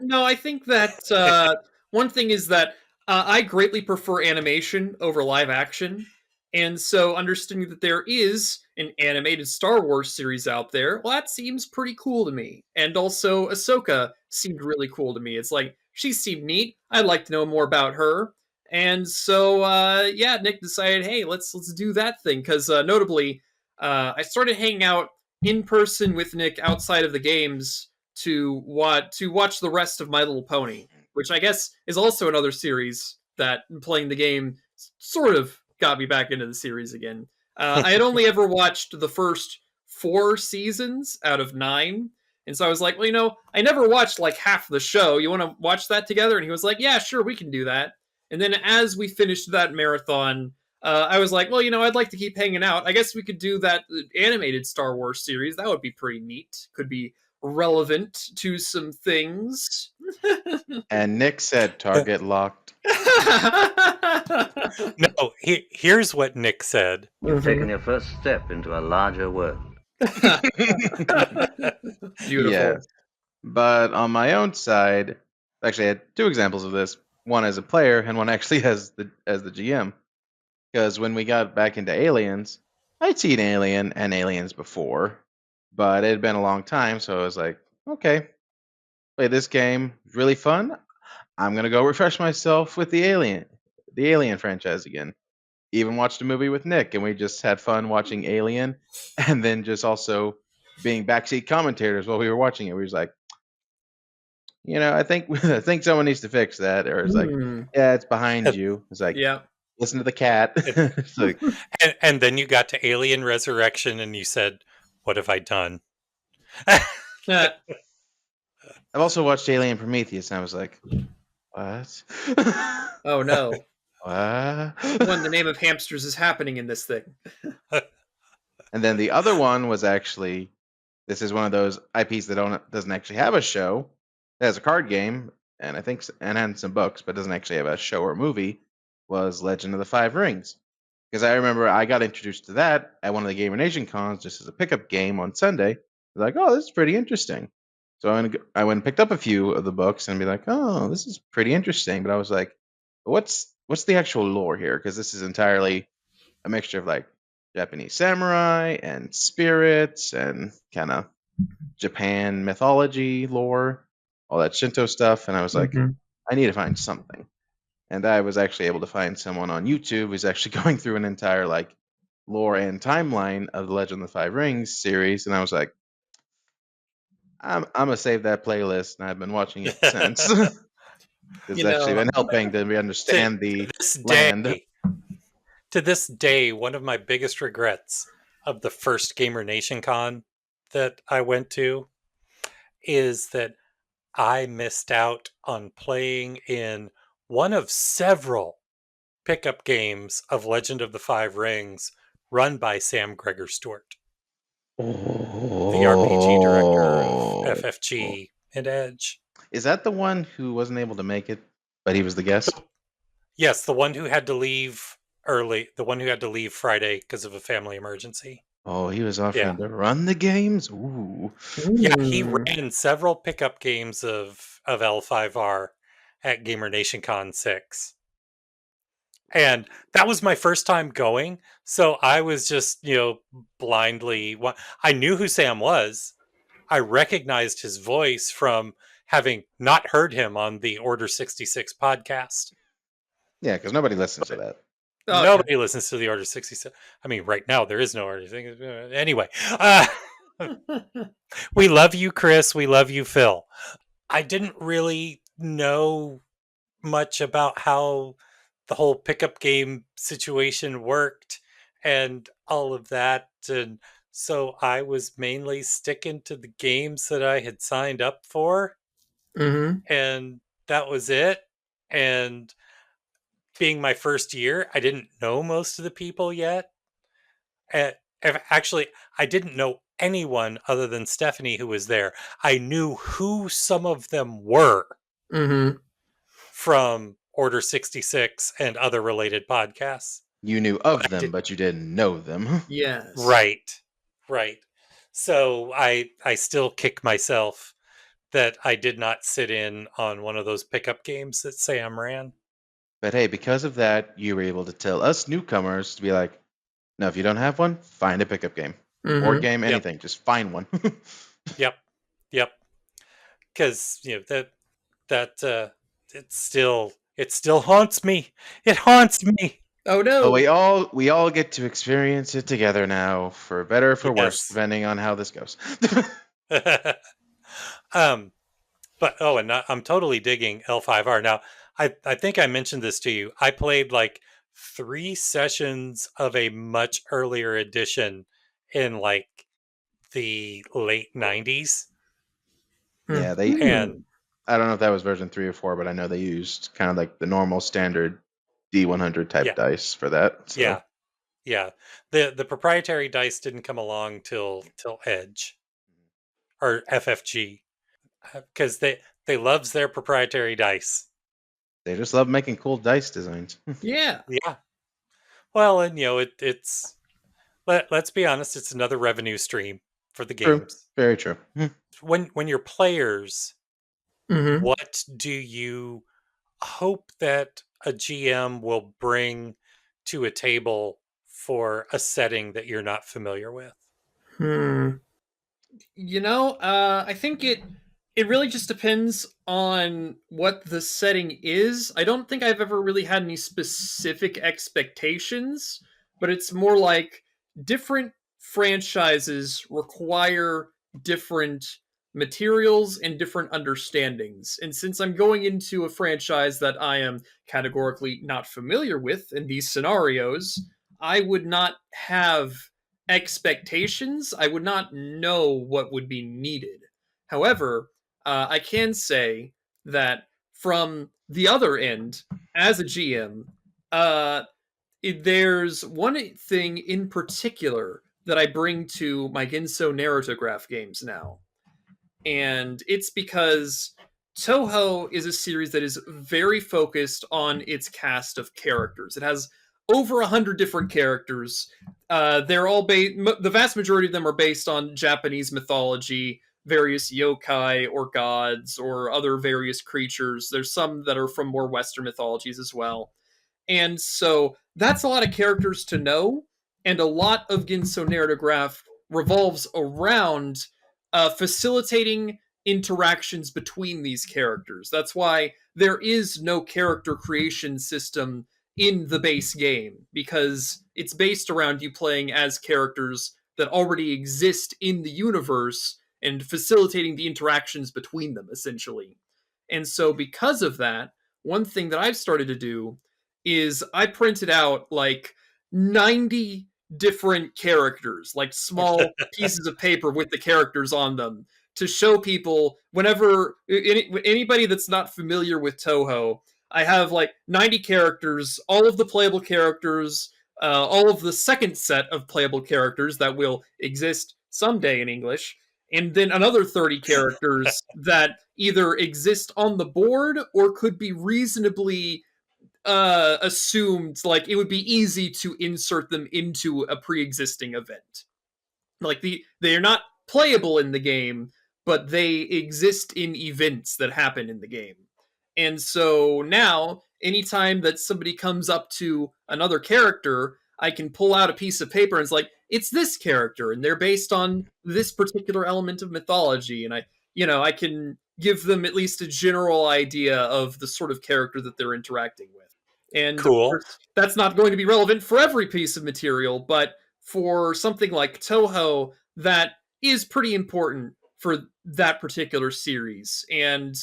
No, I think that one thing is that I greatly prefer animation over live action. And so understanding that there is an animated Star Wars series out there, well, that seems pretty cool to me. And also Ahsoka seemed really cool to me. It's like, she seemed neat. I'd like to know more about her. And so, yeah, Nick decided, hey, let's do that thing. Because notably, I started hanging out in person with Nick outside of the games to watch the rest of My Little Pony, which I guess is also another series that playing the game sort of got me back into the series again. I had only ever watched the first 4 seasons out of 9, and so I was like, well, I never watched like half the show. You want to watch that together? And he was like, yeah, sure, we can do that. And then as we finished that marathon, I was like, well, I'd like to keep hanging out. I guess we could do that animated Star Wars series. That would be pretty neat. Could be relevant to some things. And Nick said target locked. No, here's what Nick said. You've taken your first step into a larger world. Beautiful. Yes. But on my own side, actually, I had 2 examples of this. One as a player, and one actually as the GM. Because when we got back into Aliens, I'd seen Alien and Aliens before, but it had been a long time, so I was like, okay, play this game, really fun. I'm gonna go refresh myself with the Alien franchise again. Even watched a movie with Nick, and we just had fun watching Alien, and then just also being backseat commentators while we were watching it. We was like, I think someone needs to fix that. Or it's like, yeah, it's behind you. It's like, yeah, listen to the cat. It's like, and then you got to Alien Resurrection, and you said, "What have I done?" I've also watched Alien Prometheus, and I was like, what? Oh no. What? When the name of hamsters is happening in this thing. And then the other one was actually, this is one of those IPs that doesn't actually have a show. It has a card game, and I think and some books, but doesn't actually have a show or movie. Was Legend of the Five Rings. Because I remember I got introduced to that at one of the Gamer Nation cons just as a pickup game on Sunday. I was like, oh, this is pretty interesting. So I went and picked up a few of the books and be like, oh, this is pretty interesting. But I was like, what's the actual lore here? Because this is entirely a mixture of like Japanese samurai and spirits and kind of Japan mythology lore, all that Shinto stuff. And I was like, I need to find something. And I was actually able to find someone on YouTube who's actually going through an entire like lore and timeline of the Legend of the Five Rings series. And I was like, I'm gonna save that playlist, and I've been watching it since. It's actually been helping to understand the land. To this day, one of my biggest regrets of the first Gamer Nation Con that I went to is that I missed out on playing in one of several pickup games of Legend of the Five Rings run by Sam Gregor Stewart, the RPG director of Oh. FFG and Edge. Is that the one who wasn't able to make it, but he was the guest? Yes, the one who had to leave early, the one who had to leave Friday because of a family emergency. Oh, he was offering Yeah. to run the games? Ooh. Yeah, he Hmm. ran several pickup games of L5R at Gamer Nation Con 6. And that was my first time going, so I was just, blindly I knew who Sam was. I recognized his voice from having not heard him on the Order 66 podcast. Yeah, because nobody listens to that. Oh, Nobody listens to the Order 66. I mean, right now there is no Order 66. Anyway, we love you, Chris. We love you, Phil. I didn't really know much about how the whole pickup game situation worked and all of that. And so I was mainly sticking to the games that I had signed up for. Mm-hmm. And that was it. And being my first year, I didn't know most of the people yet. Actually, I didn't know anyone other than Stephanie who was there. I knew who some of them were Mm-hmm. from Order 66 and other related podcasts. You knew of them, but you didn't know them. Yes. Right. So I still kick myself that I did not sit in on one of those pickup games that Sam ran. But hey, because of that, you were able to tell us newcomers to be like, no, if you don't have one, find a pickup game. Mhm. Board game, anything. Just find one. Yep. Because that it still haunts me. It haunts me. Oh no. But we all get to experience it together now, for better or for worse, Yes. depending on how this goes. But and I'm totally digging L5R. Now, I think I mentioned this to you. I played like 3 sessions of a much earlier edition in like the late 90s. Yeah, And I don't know if that was version 3 or 4, but I know they used kind of like the normal standard D100 type Yeah. dice for that. So. Yeah. The proprietary dice didn't come along till Edge or FFG because they loves their proprietary dice. They just love making cool dice designs. Yeah. Yeah. Well, and it's let's be honest, it's another revenue stream for the True. games. Very true. When you're players, Mm-hmm. what do you hope that a GM will bring to a table for a setting that you're not familiar with? I think it really just depends on what the setting is. I don't think I've ever really had any specific expectations, but it's more like different franchises require different materials and different understandings. And since I'm going into a franchise that I am categorically not familiar with in these scenarios, I would not have expectations. I would not know what would be needed. However, I can say that from the other end, as a GM, there's one thing in particular that I bring to my Ginso Narratograph games now. And it's because Toho is a series that is very focused on its cast of characters. It has over 100 different characters. They're all the vast majority of them are based on Japanese mythology, various yokai or gods or other various creatures. There's some that are from more Western mythologies as well. And so that's a lot of characters to know, and a lot of Ginso Narratograph revolves around facilitating interactions between these characters. That's why there is no character creation system in the base game, because it's based around you playing as characters that already exist in the universe and facilitating the interactions between them, essentially. And so because of that, one thing that I've started to do is I printed out like 90 different characters, like small pieces of paper with the characters on them, to show people whenever anybody that's not familiar with Toho. I have like 90 characters, all of the playable characters, all of the second set of playable characters that will exist someday in English, and then another 30 characters that either exist on the board or could be reasonably assumed, like it would be easy to insert them into a pre-existing event. Like they are not playable in the game, but they exist in events that happen in the game. And so now, anytime that somebody comes up to another character, I can pull out a piece of paper and it's like, it's this character, and they're based on this particular element of mythology. And I can give them at least a general idea of the sort of character that they're interacting with. And Cool. that's not going to be relevant for every piece of material, but for something like Toho, that is pretty important for that particular series. And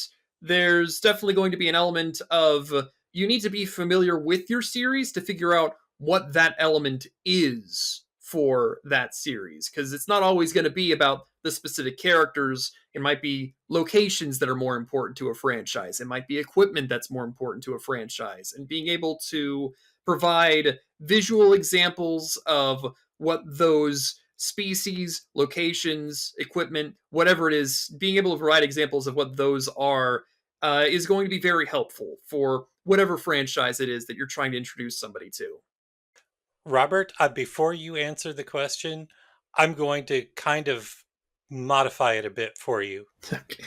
there's definitely going to be an element of you need to be familiar with your series to figure out what that element is for that series, because it's not always going to be about the specific characters. It might be locations that are more important to a franchise. It might be equipment that's more important to a franchise. And being able to provide visual examples of what those species, locations, equipment, whatever it is, being able to provide examples of what those are is going to be very helpful for whatever franchise it is that you're trying to introduce somebody to. Robert, before you answer the question, I'm going to kind of modify it a bit for you. Okay.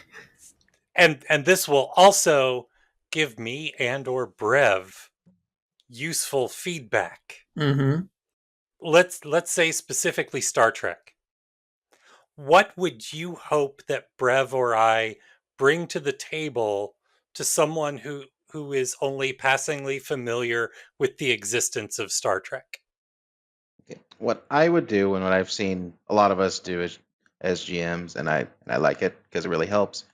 And this will also give me and or Brev useful feedback. Mm-hmm. Let's say specifically Star Trek. What would you hope that Brev or I bring to the table to someone who is only passingly familiar with the existence of Star Trek? Okay. What I would do, and what I've seen a lot of us do as GMs, and I like it because it really helps,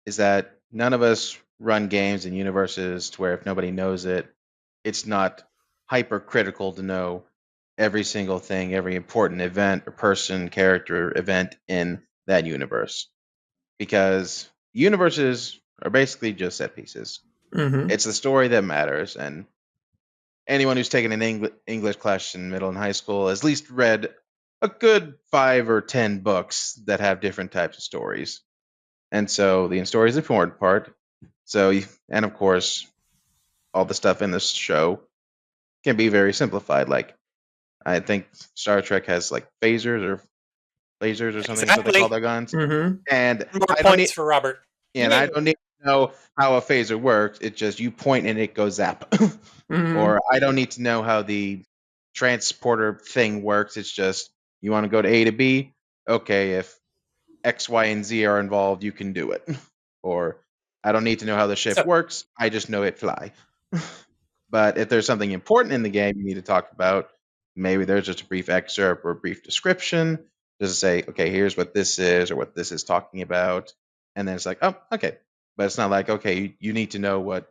is that none of us run games and universes to where if nobody knows it, it's not hypercritical to know every single thing, every important event or person, character, event in that universe. Because universes are basically just set pieces. Mm-hmm. It's the story that matters, and anyone who's taken an English class in middle and high school has at least read a good 5 or 10 books that have different types of stories. And so the story is the important part. So, and of course, all the stuff in this show can be very simplified. Like, I think Star Trek has like phasers or lasers or something, is what they call their guns. Mm-hmm. And More I don't points for Robert. and I don't need to know how a phaser works. It's just you point and it goes zap. Mm-hmm. Or I don't need to know how the transporter thing works. It's just you want to go to A to B. Okay, if X, Y, and Z are involved, you can do it. Or I don't need to know how the ship works. I just know it fly. But if there's something important in the game you need to talk about, maybe there's just a brief excerpt or a brief description just to say, okay, here's what this is or what this is talking about. And then it's like, oh, okay. But it's not like, okay, you need to know what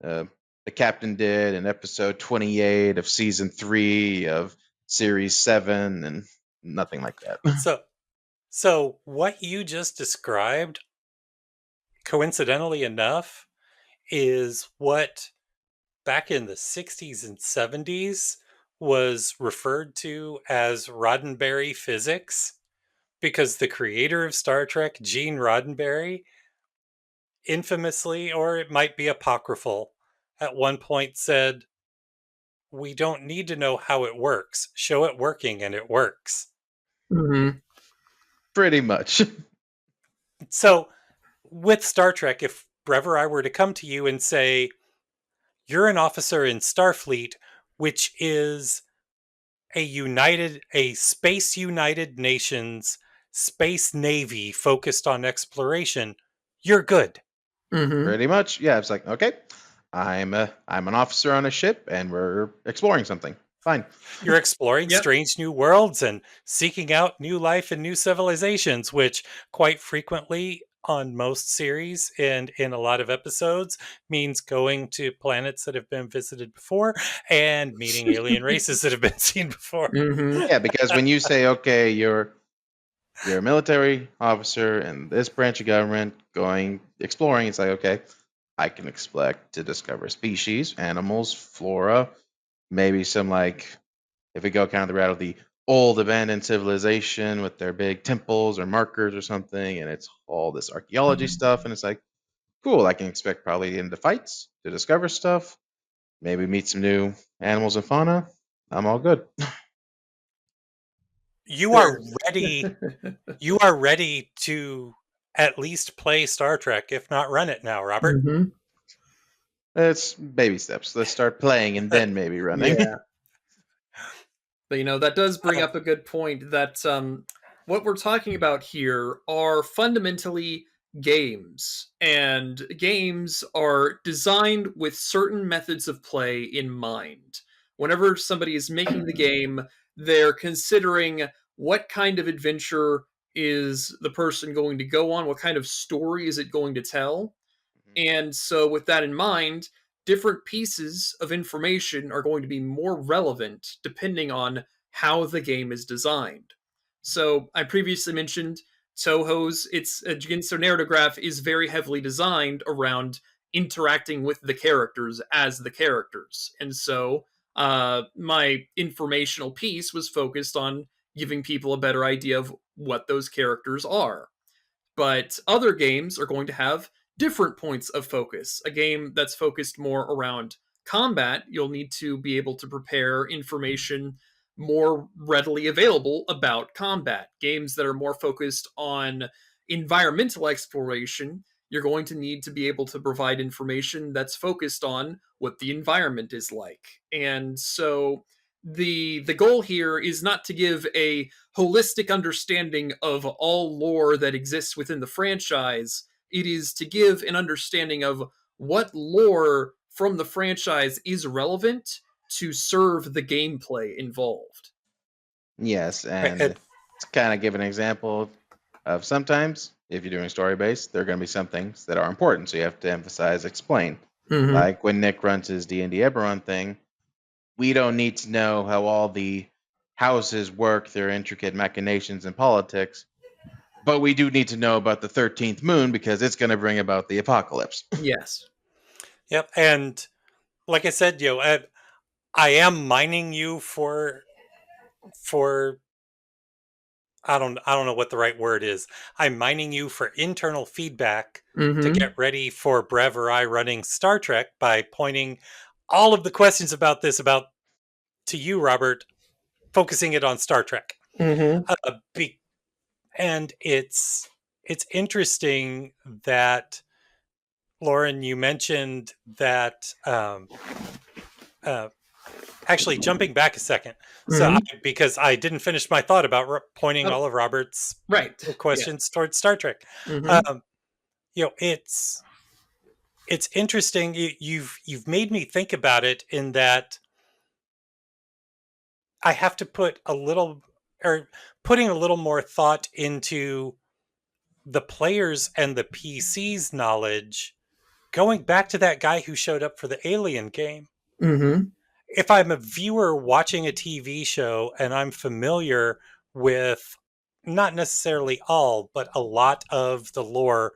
the captain did in episode 28 of season 3 of series 7 and nothing like that. So what you just described, coincidentally enough, is what back in the 60s and 70s was referred to as Roddenberry physics, because the creator of Star Trek, Gene Roddenberry, infamously, or it might be apocryphal, at one point said, "We don't need to know how it works. Show it working and it works." Mm-hmm. Pretty much. So with Star Trek, if Brev or I were to come to you and say, you're an officer in Starfleet, which is a space United Nations space navy focused on exploration, you're good. Mm-hmm. Pretty much. Yeah, it's like, okay, I'm an officer on a ship and we're exploring something. Fine. You're exploring Yep. strange new worlds and seeking out new life and new civilizations, which quite frequently on most series and in a lot of episodes means going to planets that have been visited before and meeting alien races that have been seen before. Mm-hmm. Yeah, because when you say, okay, you're a military officer in this branch of government going exploring, it's like, okay, I can expect to discover species, animals, flora, maybe some, like, if we go kind of the route of the old abandoned civilization with their big temples or markers or something, and it's all this archaeology stuff, and it's like, cool, I can expect probably to get into fights, to discover stuff, maybe meet some new animals and fauna. I'm all good. You are ready. You are ready to at least play Star Trek, if not run it now, Robert. Mm-hmm. It's baby steps. Let's start playing and then maybe running. Yeah. But that does bring up a good point that what we're talking about here are fundamentally games, and games are designed with certain methods of play in mind. Whenever somebody is making the game, they're considering what kind of adventure is the person going to go on, what kind of story is it going to tell. And so, with that in mind, different pieces of information are going to be more relevant depending on how the game is designed. So, I previously mentioned Toho's Ginso Narratograph is very heavily designed around interacting with the characters as the characters. And so, my informational piece was focused on giving people a better idea of what those characters are. But other games are going to have different points of focus. A game that's focused more around combat, you'll need to be able to prepare information more readily available about combat. Games that are more focused on environmental exploration, you're going to need to be able to provide information that's focused on what the environment is like. And so the goal here is not to give a holistic understanding of all lore that exists within the franchise. It is to give an understanding of what lore from the franchise is relevant to serve the gameplay involved. Yes, and And to kind of give an example of sometimes if you're doing story based, there are going to be some things that are important, so you have to emphasize, explain. Mm-hmm. Like when Nick runs his D&D Eberron thing, we don't need to know how all the houses work, their intricate machinations and politics, but we do need to know about the 13th moon because it's going to bring about the apocalypse. Yes. yep, and like I said, I am mining you for I don't know what the right word is. I'm mining you for internal feedback to Mm-hmm. get ready for Brev or I running Star Trek by pointing all of the questions about this to you, Robert, focusing it on Star Trek. Mm-hmm. And it's interesting that Lauren, you mentioned that. Actually, jumping back a second, because I didn't finish my thought about pointing all of Robert's Right. questions towards Star Trek. Mm-hmm. It's interesting. You've made me think about it in that I have to putting a little more thought into the players and the PC's knowledge, going back to that guy who showed up for the Alien game. Mm-hmm. If I'm a viewer watching a TV show and I'm familiar with not necessarily all, but a lot of the lore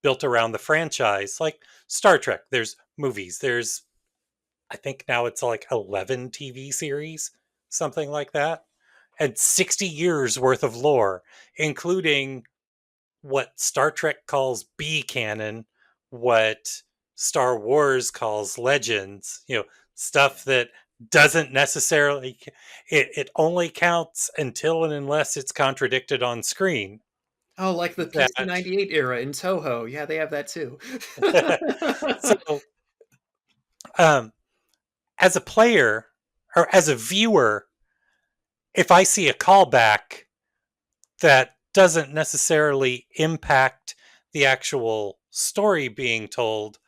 built around the franchise, like Star Trek, there's movies, I think now it's like 11 TV series, something like that, and 60 years worth of lore, including what Star Trek calls B canon, what Star Wars calls legends, stuff that doesn't necessarily, it only counts until and unless it's contradicted on screen. Oh, like the PC-98 era in Toho. Yeah, they have that too. So, as a player or as a viewer, if I see a callback that doesn't necessarily impact the actual story being told,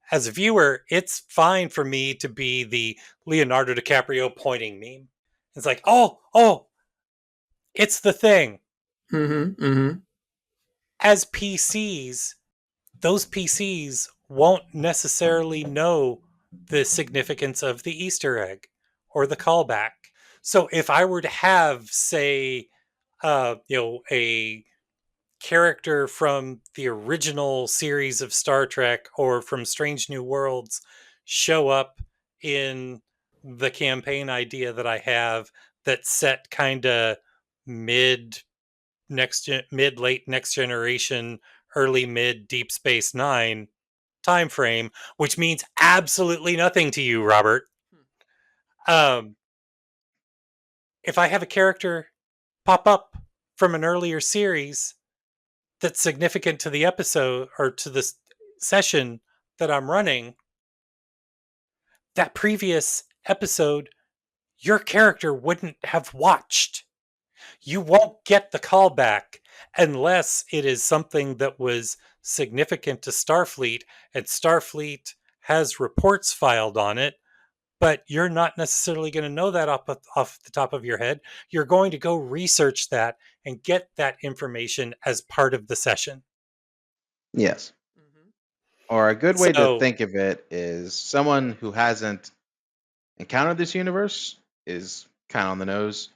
as a viewer, it's fine for me to be the Leonardo DiCaprio pointing meme. It's like, oh, it's the thing. Mm-hmm. Mm-hmm. as PCs, those PCs won't necessarily know the significance of the Easter egg or the callback. So if I were to have, say, a character from the original series of Star Trek or from Strange New Worlds show up in the campaign idea that I have that's set kind of mid mid late next generation, early mid Deep Space Nine time frame, which means absolutely nothing to you, Robert. Um, if I have a character pop up from an earlier series that's significant to the episode or to the session that I'm running, that previous episode, your character wouldn't have watched. You won't get the callback unless it is something that was significant to Starfleet and Starfleet has reports filed on it, but you're not necessarily going to know that off the top of your head. You're going to go research that and get that information as part of the session. Yes. Mhm. Or a good way to So- think of it is someone who hasn't encountered this universe is kind of on the nose.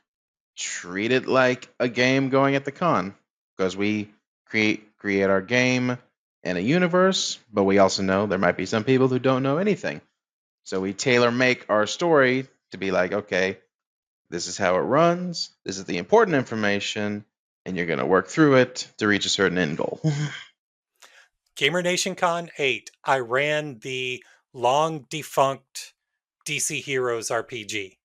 Treat it like a game going at the con, because we create our game in a universe, but we also know there might be some people who don't know anything. So we tailor make our story to be like, okay, this is how it runs, this is the important information, and you're going to work through it to reach a certain end goal. Gamer Nation Con 8, I ran the long defunct DC Heroes RPG.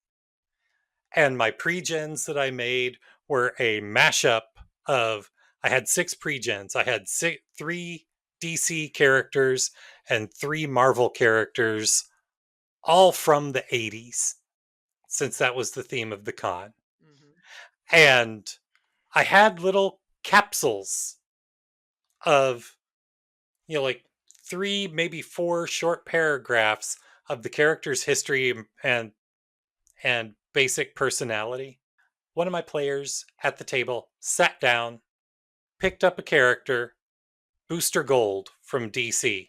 And my pre-gens that I made were a mashup of, I had 6 pre-gens. I had 3 DC characters and 3 Marvel characters, all from the 80s, since that was the theme of the con. And I had little capsules of, like 3, maybe 4 short paragraphs of the character's history and basic personality. One of my players at the table sat down, picked up a character, Booster Gold from DC.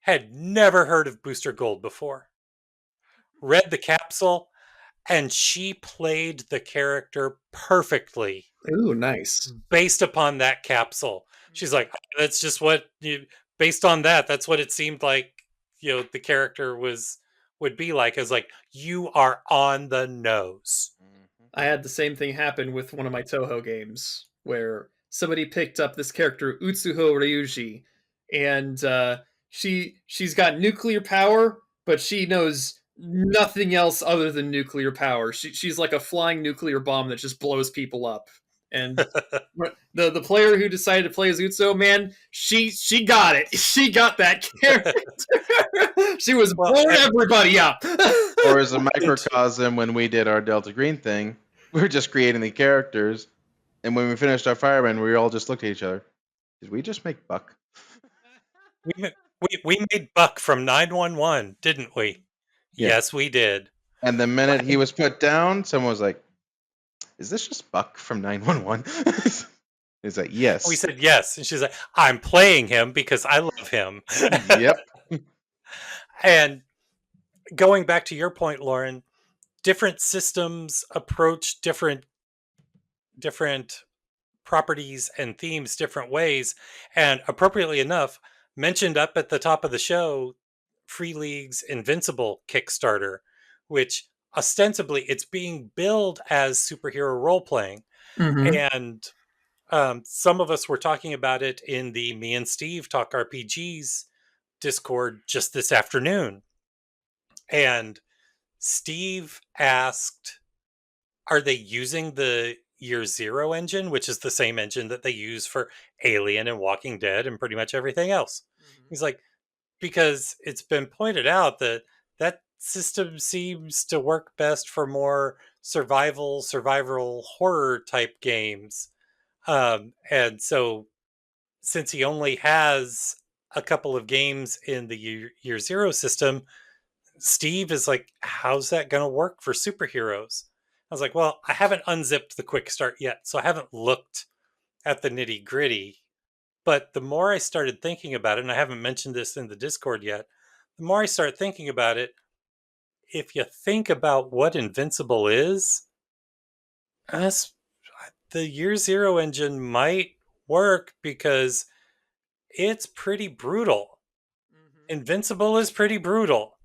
Had never heard of Booster Gold before. Read the capsule, and she played the character perfectly Ooh, nice. based upon that capsule. She's like, that's just what based on that, that's what it seemed like, the character would be like. I was like, you are on the nose. I had the same thing happen with one of my Toho games where somebody picked up this character Utsuho Ryuji, and she's got nuclear power, but she knows nothing else other than nuclear power. She's like a flying nuclear bomb that just blows people up. And the player who decided to play as Utsuho, man, she got it. She got that character. She was blowing everybody up. Or as a microcosm, when we did our Delta Green thing, we were just creating the characters, and when we finished our fireman, we all just looked at each other. Did we just make Buck? We made Buck from 911, didn't we? Yeah. Yes, we did. And the minute he was put down, someone was like, "Is this just Buck from 911?" He's like, "Yes." We said yes, and she's like, "I'm playing him because I love him." "Yep." And going back to your point, Lauren, different systems approach different properties and themes different ways. And appropriately enough, mentioned up at the top of the show, Free League's Invincible Kickstarter, which ostensibly it's being billed as superhero role playing. And some of us were talking about it in the Me and Steve Talk RPGs Discord just this afternoon. And Steve asked, are they using the Year Zero engine, which is the same engine that they use for Alien and Walking Dead and pretty much everything else? He's like, because it's been pointed out that that system seems to work best for more survival horror type games. And so since he only has a couple of games in the Year Zero system, Steve is like, how's that going to work for superheroes? I was like, well, I haven't unzipped the quick start yet, so I haven't looked at the nitty gritty. But the more I started thinking about it, and I haven't mentioned this in the Discord yet, the more I start thinking about it, if you think about what Invincible is, that's, the Year Zero engine might work because it's pretty brutal. Invincible is pretty brutal.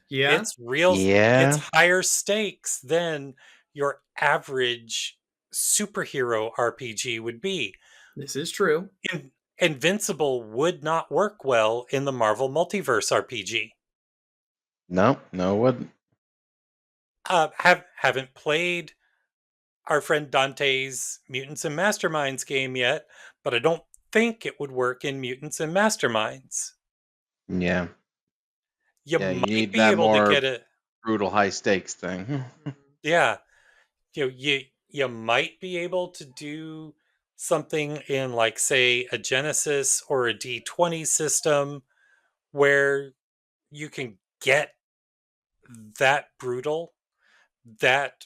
Yeah, It's real, it's Yeah. higher stakes than your average superhero RPG would be. this is true. Invincible would not work well in the Marvel Multiverse RPG. No, no, wouldn't. Haven't played our friend Dante's Mutants and Masterminds game yet, but I don't think it would work in Mutants and Masterminds. Yeah. You Yeah, you might need be that able to more get a brutal high stakes thing. yeah. You might be able to do something in, like, say, a Genesis or a D20 system where you can get that brutal, that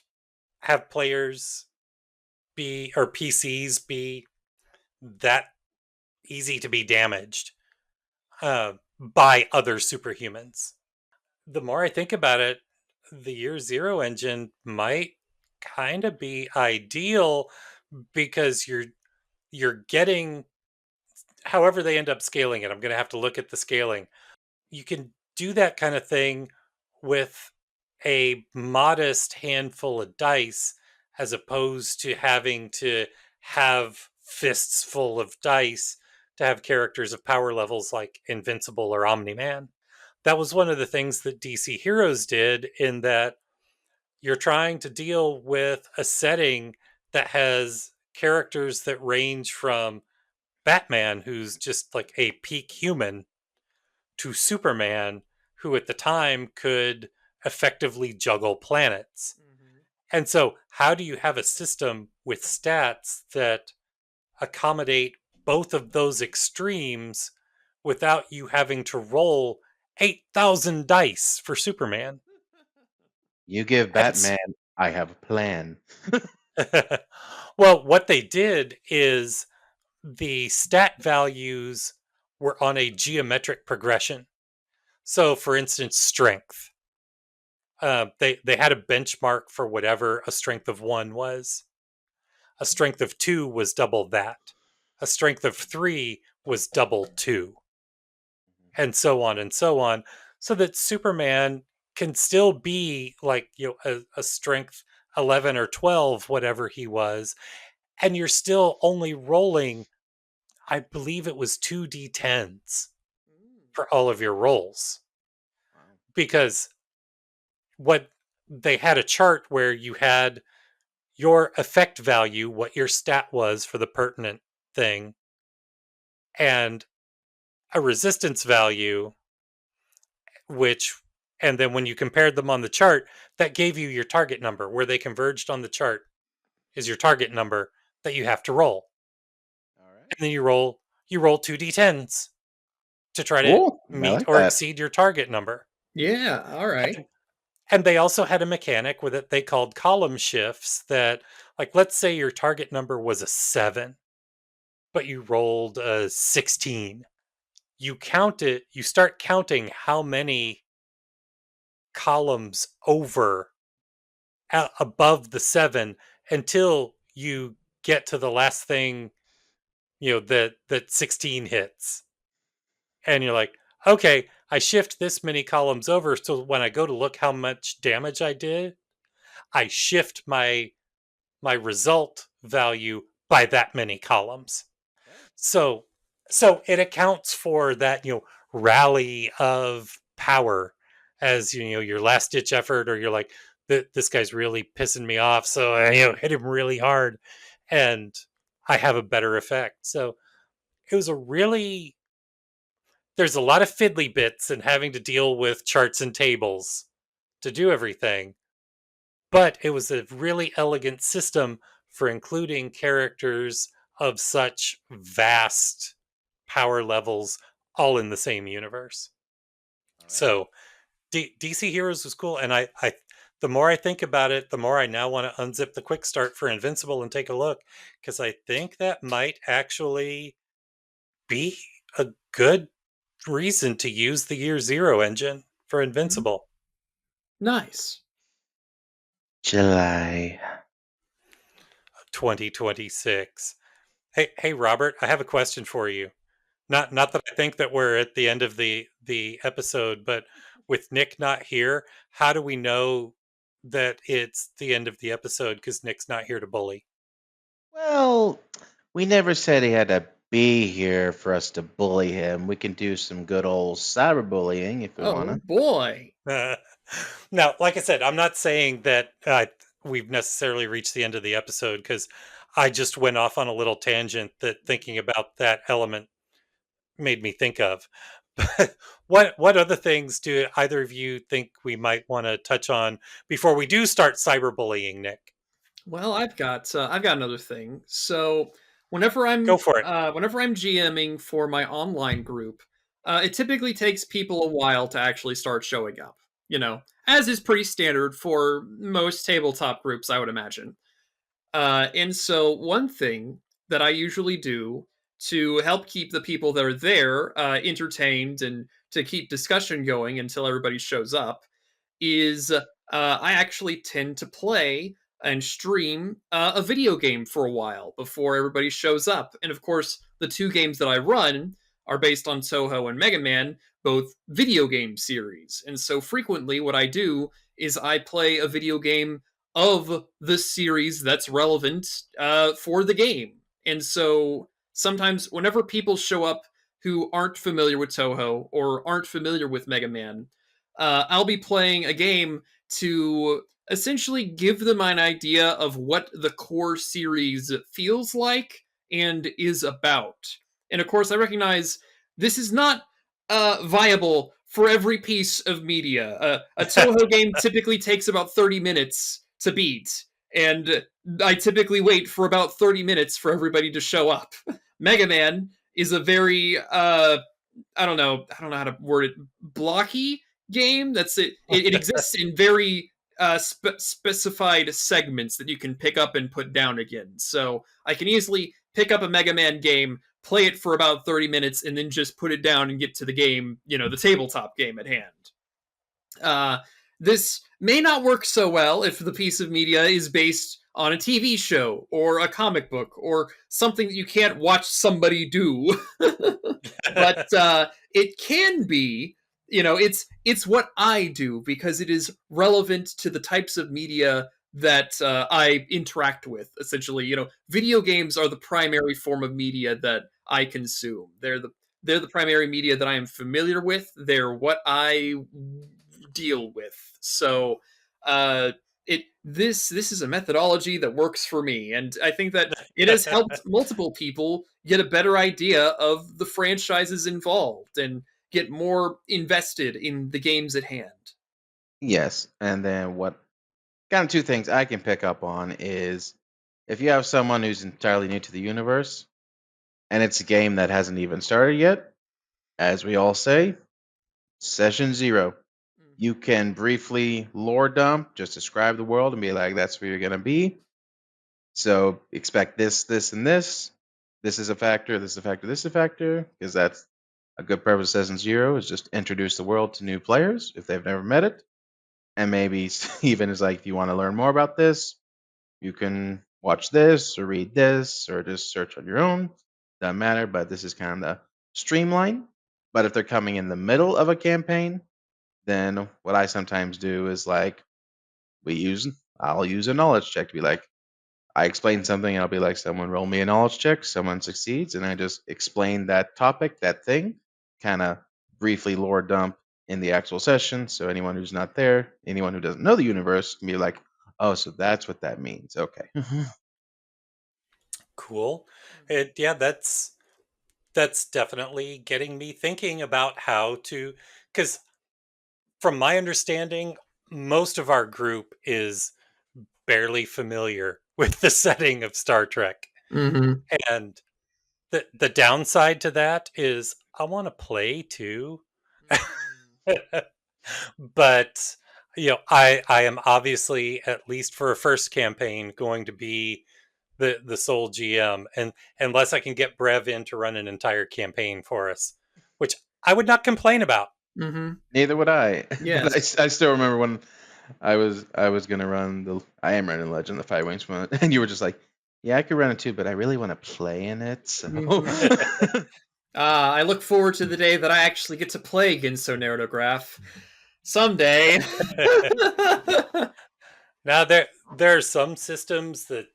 have players be, or PCs be, that easy to be damaged by other superhumans. The more I think about it, the Year Zero engine might kind of be ideal because you're getting, however they end up scaling it. I'm going to have to look at the scaling. You can do that kind of thing with a modest handful of dice as opposed to having to have fists full of dice to have characters of power levels like Invincible or Omni-Man. That was one of the things that DC Heroes did, in that you're trying to deal with a setting that has characters that range from Batman, who's just like a peak human, to Superman, who at the time could effectively juggle planets. And so, how do you have a system with stats that accommodate both of those extremes without you having to roll 8,000 dice for Superman? You give And s- Batman, I have a plan. well, what they did is the stat values were on a geometric progression. So, for instance, strength. They had a benchmark for whatever a strength of 1 was. A strength of 2 was double that. A strength of 3 was double 2, and so on and so on, so that Superman can still be like, a strength 11 or 12, whatever he was, and you're still only rolling, I believe it was 2d10s for all of your rolls, because what they had a chart where you had your effect value, what your stat was for the pertinent thing, and a resistance value, which, and then when you compared them on the chart, that gave you your target number. Where they converged on the chart is your target number that you have to roll. All right. And then you roll 2d10s to try to Cool. I meet like or that. exceed your target number. Yeah, all right. And they also had a mechanic with it they called column shifts that, like, let's say your target number was a 7, but you rolled a 16. You start counting how many columns over above the 7 until you get to the last thing, that 16 hits. And you're like, okay, I shift this many columns over, so when I go to look how much damage I did, I shift my result value by that many columns. So it accounts for that, rally of power as, your last ditch effort, or you're like, this guy's really pissing me off, so I, hit him really hard and I have a better effect. So it was a really, there's a lot of fiddly bits and having to deal with charts and tables to do everything, but it was a really elegant system for including characters of such vast power levels all in the same universe. All right. So DC Heroes was cool, and I the more I think about it, the more I now want to unzip the quick start for Invincible and take a look, because I think that might actually be a good reason to use the Year Zero engine for Mhm. Invincible. Nice. July. 2026. Hey, Robert, I have a question for you. Not that I think that we're at the end of the episode, but with Nick not here, how do we know that it's the end of the episode because Nick's not here to bully? Well, we never said he had to be here for us to bully him. We can do some good old cyberbullying if we Oh want to. boy. Now, like I said, I'm not saying that we've necessarily reached the end of the episode because I just went off on a little tangent that thinking about that element made me think of. But what other things do either of you think we might want to touch on before we do start cyberbullying, Nick? Well, I've got another thing. So Go for it. whenever I'm GMing for my online group, it typically takes people a while to actually start showing up. You know, as is pretty standard for most tabletop groups, I would imagine. And so one thing that I usually do to help keep the people that are there entertained and to keep discussion going until everybody shows up is I actually tend to play and stream a video game for a while before everybody shows up. And of course, the two games that I run are based on Toho and Mega Man, both video game series. And so frequently, what I do is I play a video game of the series that's relevant for the game. And so sometimes, whenever people show up who aren't familiar with Toho or aren't familiar with Mega Man, I'll be playing a game to essentially give them an idea of what the core series feels like and is about. And of course, I recognize this is not viable for every piece of media. A Toho game typically takes about 30 minutes to beat, and I typically wait for about 30 minutes for everybody to show up. Mega Man is a very I don't know how to word it, blocky game. That's it. It exists in very specified segments that you can pick up and put down again. So I can easily pick up a Mega Man game, play it for about 30 minutes, and then just put it down and get to the game, the tabletop game at hand. This may not work so well if the piece of media is based on a TV show or a comic book or something that you can't watch somebody do. But it can be, it's what I do because it is relevant to the types of media that I interact with. Essentially, video games are the primary form of media that I consume. They're the primary media that I am familiar with. They're what I deal with. So this is a methodology that works for me, and I think that it has helped multiple people get a better idea of the franchises involved and get more invested in the games at hand. Yes. And then what kind of two things I can pick up on is if you have someone who's entirely new to the universe and it's a game that hasn't even started yet, as we all say, session zero. You can briefly lore dump, just describe the world and be like, that's where you're going to be. So expect this, this, and this. This is a factor, this is a factor, this is a factor, because that's a good purpose of session zero is just introduce the world to new players if they've never met it. And maybe even is like, if you want to learn more about this, you can watch this or read this or just search on your own. Doesn't matter, but this is kind of the streamline. But if they're coming in the middle of a campaign, then what I sometimes do is like I'll use a knowledge check to be like, I explain something and I'll be like, someone roll me a knowledge check, someone succeeds, and I just explain that topic, that thing, kind of briefly lore dump in the actual session. So anyone who's not there, anyone who doesn't know the universe can be like, oh, so that's what that means. Okay. Cool. Yeah, that's definitely getting me thinking about how to, because from my understanding, most of our group is barely familiar with the setting of Star Trek. Mm-hmm. And the downside to that is I want to play too. But I am obviously, at least for a first campaign, going to be the sole GM, and unless I can get Brev in to run an entire campaign for us, which I would not complain about. Mm-hmm. Neither would I. Yes. But I still remember when I was gonna run I am running Legend of the Five Wings one, and you were just like, yeah, I could run it too, but I really want to play in it. So I look forward to the day that I actually get to play Ginso Narratograph. Someday. Now there are some systems that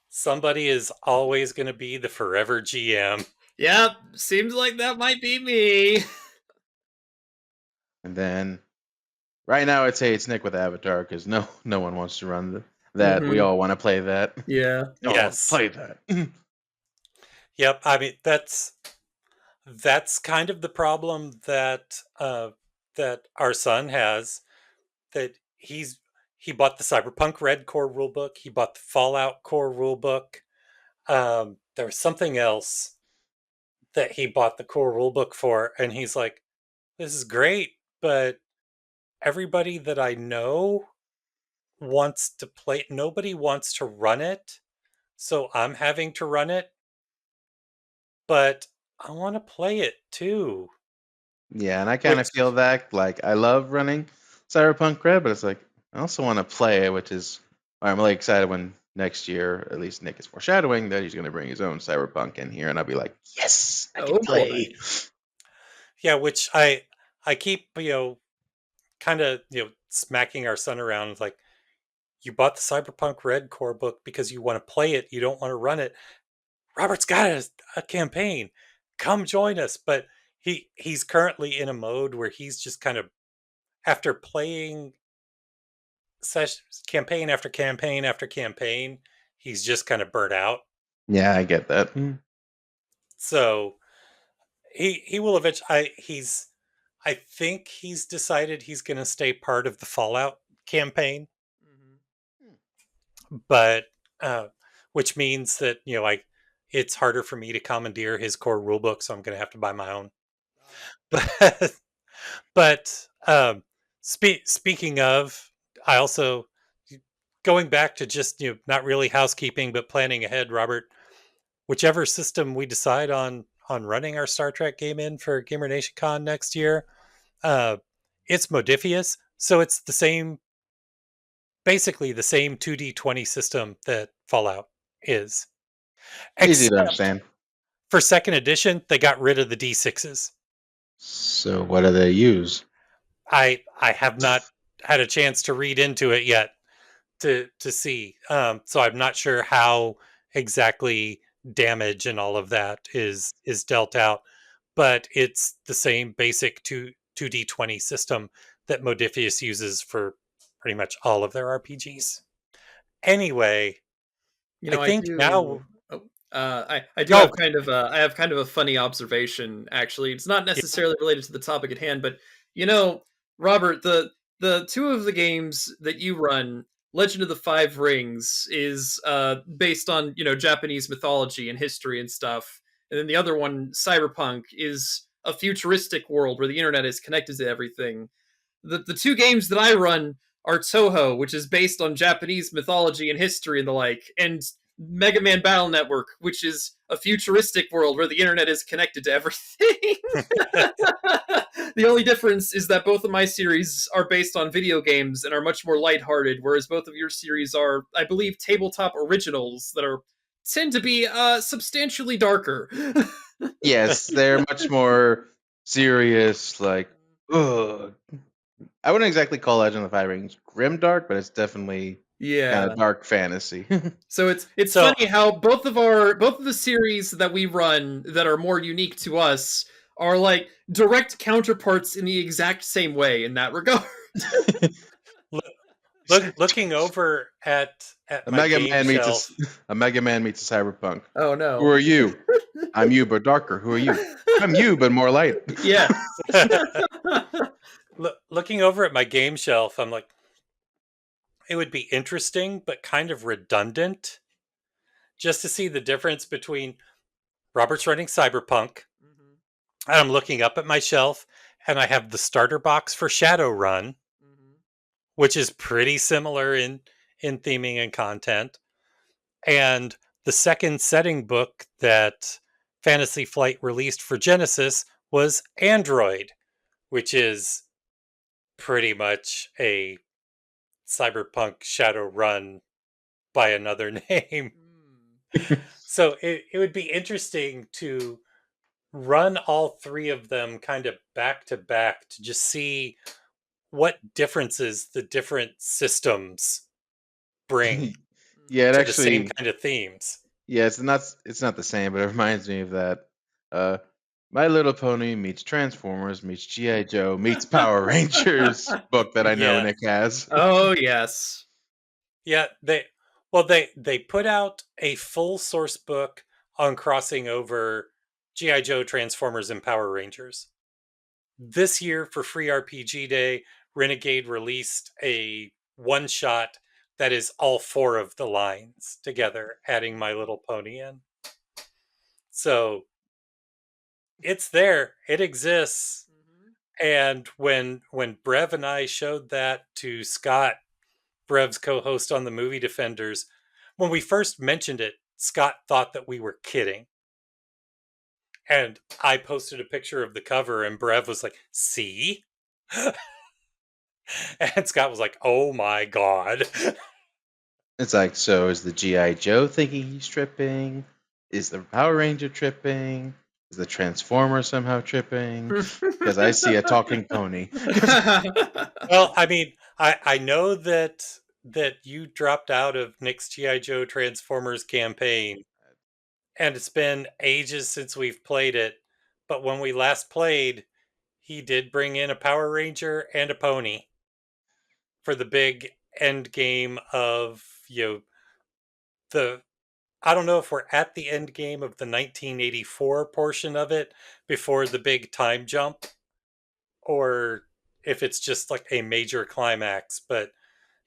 somebody is always going to be the forever GM. Yep, seems like that might be me. and then right now I'd say it's Nick with Avatar because no one wants to run that. We Mhm. all want to play that. Yeah. No, Yes. play that. Yep, I mean that's kind of the problem that that our son has. That he bought the Cyberpunk Red core rulebook. He bought the Fallout core rulebook. There was something else that he bought the core rulebook for, and he's like, "This is great, but everybody that I know wants to play. Nobody wants to run it, so I'm having to run it. But I want to play it too." Yeah, and I kind of Which- feel that. Like, I love running Cyberpunk Red, but it's like, I also want to play it, which is why I'm really excited when next year, at least Nick is foreshadowing that he's going to bring his own Cyberpunk in here, and I'll be like, yes, I can Oh, play. Yeah, which I keep kind of smacking our son around like, you bought the Cyberpunk Red core book because you want to play it, you don't want to run it. Robert's got a campaign. Come join us. But he's currently in a mode where he's just kind of, after playing campaign after campaign after campaign, he's just kind of burnt out. Yeah, I get that. So he will eventually. I think he's decided he's going to stay part of the Fallout campaign, but which means that it's harder for me to commandeer his core rulebook, so I'm going to have to buy my own. But speaking of, I also, going back to just not really housekeeping but planning ahead, Robert, whichever system we decide on running our Star Trek game in for Gamer Nation Con next year, it's Modifius, so it's basically the same 2D20 system that Fallout is. Easy to Except understand. for second edition, they got rid of the D6s. So what do they use? I have not had a chance to read into it yet to see. So I'm not sure how exactly damage and all of that is dealt out, but it's the same basic 2D20 system that Modifius uses for pretty much all of their RPGs. Anyway, I think now. I do Go. have kind of a funny observation. Actually, it's not necessarily related to the topic at hand, but Robert, the two of the games that you run, Legend of the Five Rings, is based on Japanese mythology and history and stuff, and then the other one, Cyberpunk, is a futuristic world where the internet is connected to everything. The two games that I run are Touhou, which is based on Japanese mythology and history and the like, and Mega Man Battle Network, which is a futuristic world where the internet is connected to everything. The only difference is that both of my series are based on video games and are much more lighthearted, whereas both of your series are, I believe, tabletop originals that tend to be substantially darker. Yes, they're much more serious. Like, ugh. I wouldn't exactly call Legend of the Five Rings grimdark, but it's definitely kind of dark fantasy. So it's funny how both of the series that we run that are more unique to us are like direct counterparts in the exact same way in that regard. Looking over at a my Mega game Man shelf, a Mega Man meets a Cyberpunk. Oh no! Who are you? I'm you, but darker. Who are you? I'm you, but more light. Yeah. Looking over at my game shelf, I'm like, it would be interesting, but kind of redundant, just to see the difference between Robert's running Cyberpunk, and I'm looking up at my shelf, and I have the starter box for Shadowrun, which is pretty similar in theming and content, and the second setting book that Fantasy Flight released for Genesis was Android, which is pretty much a cyberpunk Shadowrun by another name. So it would be interesting to run all three of them kind of back to back to just see what differences the different systems bring Yeah, it to the same actually. kind of themes. Yeah, it's not the same, but it reminds me of that. My Little Pony meets Transformers meets GI Joe meets Power Rangers book that I know Yeah. Nick has. Oh yes. Yeah, they put out a full source book on crossing over GI Joe, Transformers, and Power Rangers. This year for Free RPG Day, Renegade released a one shot that is all four of the lines together, adding My Little Pony in. So it's there, it exists. And when Brev and I showed that to Scott, Brev's co-host on the Movie Defenders, when we first mentioned it, Scott thought that we were kidding. And I posted a picture of the cover and Brev was like, see? And Scott was like, oh my God. It's like, so is the GI Joe thinking he's tripping? Is the Power Ranger tripping? Is the Transformer somehow tripping? Because I see a talking pony. Well, I mean, I know that you dropped out of Nick's GI Joe Transformers campaign, and it's been ages since we've played it. But when we last played, he did bring in a Power Ranger and a pony for the big end game of the. I don't know if we're at the end game of the 1984 portion of it before the big time jump, or if it's just like a major climax, but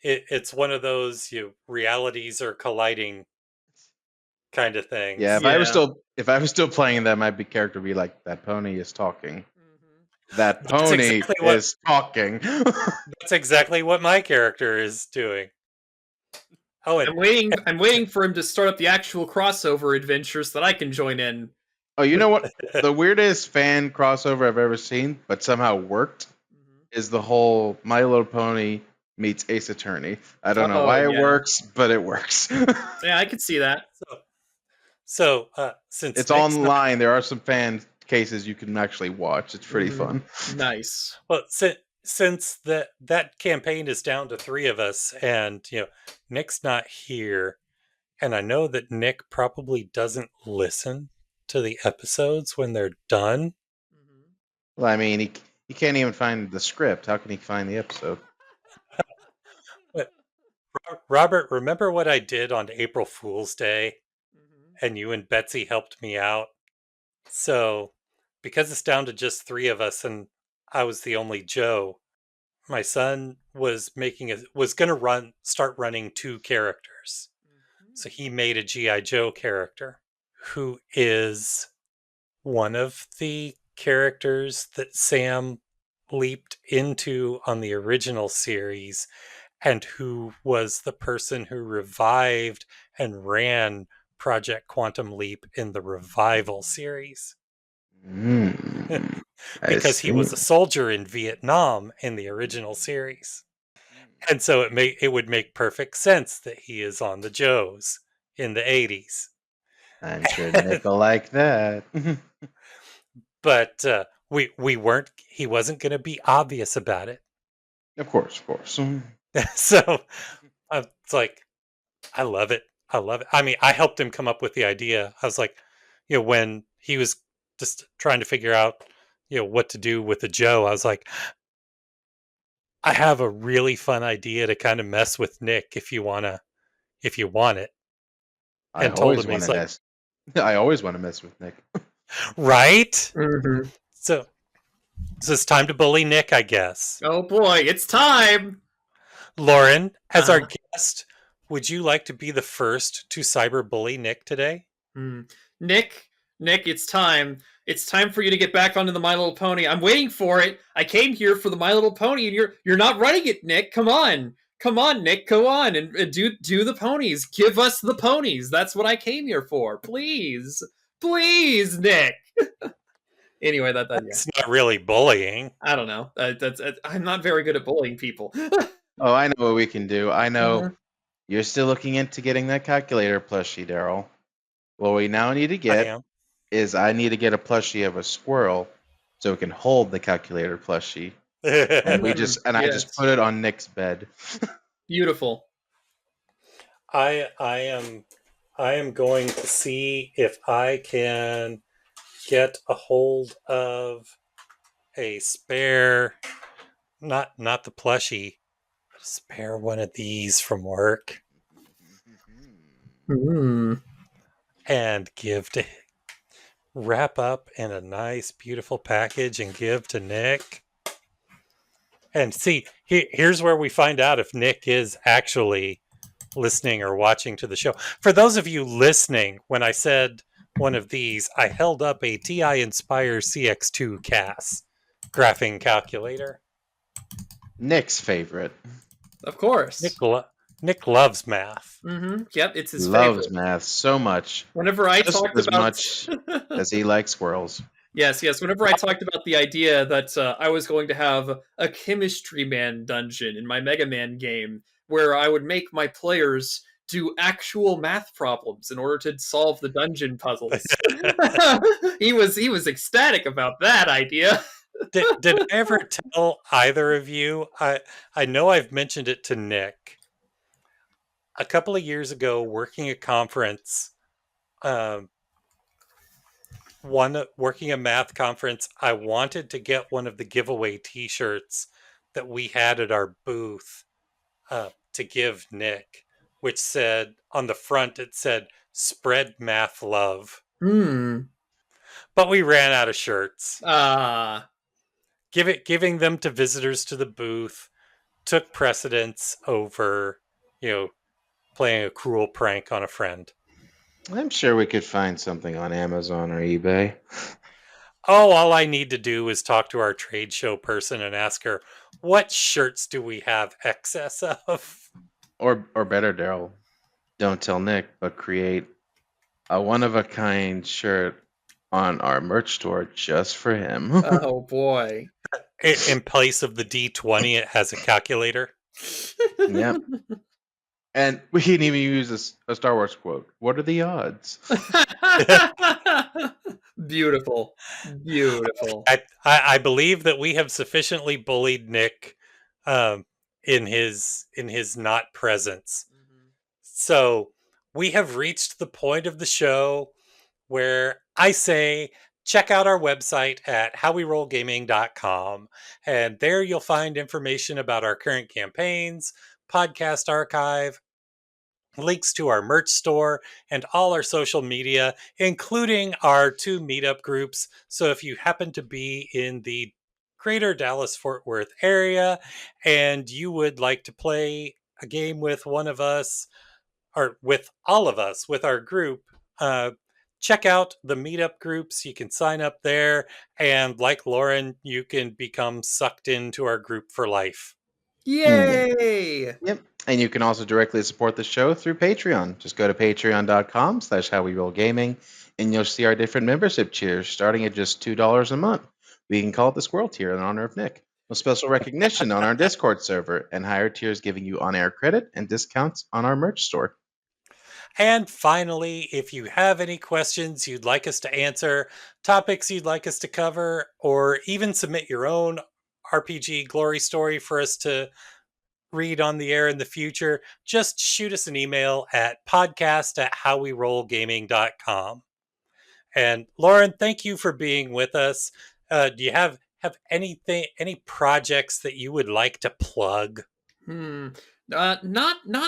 it's one of those realities are colliding kind of things. Yeah, if I was still playing that, my big character would be like, that pony is talking. That That's pony exactly what- is talking. That's exactly what my character is doing. Oh, and I'm waiting for him to start up the actual crossover adventures that I can join in. Oh, you know what? The weirdest fan crossover I've ever seen, but somehow worked, is the whole My Little Pony meets Ace Attorney. I don't know why it works, but it works. Yeah, I could see that. So since It's online, there are some fan cases you can actually watch. It's pretty fun. Nice. Well, since that campaign is down to three of us, and Nick's not here, and I know that Nick probably doesn't listen to the episodes when they're done. Well, I mean, he can't even find the script. How can he find the episode? But Robert, remember what I did on April Fool's Day? And you and Betsy helped me out. So, because it's down to just three of us and I was the only Joe, my son was going to start running two characters. So he made a G.I. Joe character who is one of the characters that Sam leaped into on the original series, and who was the person who revived and ran Project Quantum Leap in the Revival series. Because he was a soldier in Vietnam in the original series. And so it would make perfect sense that he is on the Joes in the 80s. I'm sure Nick will like that. But he wasn't going to be obvious about it. Of course. So it's like, I love it. I mean, I helped him come up with the idea. I was like, when he was just trying to figure out, what to do with the Joe, I was like, I have a really fun idea to kind of mess with Nick if you want it. I always want to mess with Nick. Right? Mm-hmm. So it's time to bully Nick, I guess. Oh boy, it's time! Lauren, as our guest, would you like to be the first to cyberbully Nick today? Nick, it's time. It's time for you to get back onto the My Little Pony. I'm waiting for it. I came here for the My Little Pony, and you're not running it, Nick. Come on. Come on, Nick, go on and do the ponies. Give us the ponies. That's what I came here for. Please, please, Nick. Anyway, yeah. It's not really bullying. I don't know. I'm not very good at bullying people. Oh, I know what we can do. I know Uh-huh. you're still looking into getting that calculator plushie, Daryl. What we now need to I get am. is I need to get a plushie of a squirrel so it can hold the calculator plushie. And I just Yes. put it on Nick's bed. Beautiful. I am going to see if I can get a hold of a spare, not the plushie, but a spare one of these from work, and wrap up in a nice, beautiful package and give to Nick. And see, here's where we find out if Nick is actually listening or watching to the show. For those of you listening, when I said one of these, I held up a TI Inspire CX2 CAS graphing calculator. Nick's favorite. Of course. Nick loves math. Yep, it's his Loves favorite. math so much. Whenever I Just talked as about much as he likes squirrels. Yes. Whenever I talked about the idea that I was going to have a Chemistry Man dungeon in my Mega Man game, where I would make my players do actual math problems in order to solve the dungeon puzzles, he was ecstatic about that idea. Did I ever tell either of you? I know I've mentioned it to Nick. A couple of years ago, working a conference, working a math conference, I wanted to get one of the giveaway T-shirts that we had at our booth to give Nick, which said on the front it said "Spread Math Love." But we ran out of shirts. Giving them to visitors to the booth took precedence over, playing a cruel prank on a friend. I'm sure we could find something on Amazon or eBay. Oh, all I need to do is talk to our trade show person and ask her, what shirts do we have excess of? Or better, Daryl, don't tell Nick, but create a one-of-a-kind shirt on our merch store just for him. Oh, boy. In place of the D20, it has a calculator. Yep. And we can even use a Star Wars quote. What are the odds? Beautiful. I believe that we have sufficiently bullied Nick in his not presence. So we have reached the point of the show where I say, check out our website at howwerollgaming.com. And there you'll find information about our current campaigns, podcast archive, links to our merch store, and all our social media, including our 2 meetup groups. So if you happen to be in the greater Dallas-Fort Worth area and you would like to play a game with one of us, or with all of us, with our group, check out the meetup groups. You can sign up there, and like Lauren, you can become sucked into our group for life. Yay! Yep. And you can also directly support the show through Patreon. Just go to patreon.com/howwerollgaming, and you'll see our different membership tiers starting at just $2 a month. We can call it the Squirrel tier in honor of Nick. With special recognition on our Discord server, and higher tiers giving you on-air credit and discounts on our merch store. And finally, if you have any questions you'd like us to answer, topics you'd like us to cover, or even submit your own RPG glory story for us to read on the air in the future, just shoot us an email at podcast@howwerollgaming.com. And Lauren, thank you for being with us. Do you have any projects that you would like to plug? Not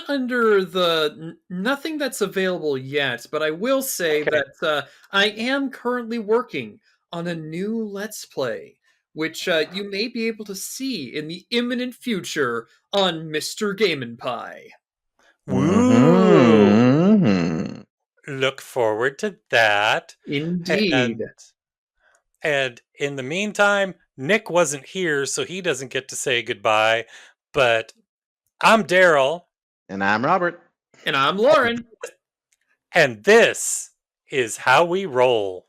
under the nothing that's available yet, but I will say that I am currently working on a new Let's Play, which you may be able to see in the imminent future on Mr. Game & Pie. Woo! Look forward to that. Indeed. And in the meantime, Nick wasn't here, so he doesn't get to say goodbye, but I'm Daryl, And I'm Robert. And I'm Lauren. and this is How We Roll.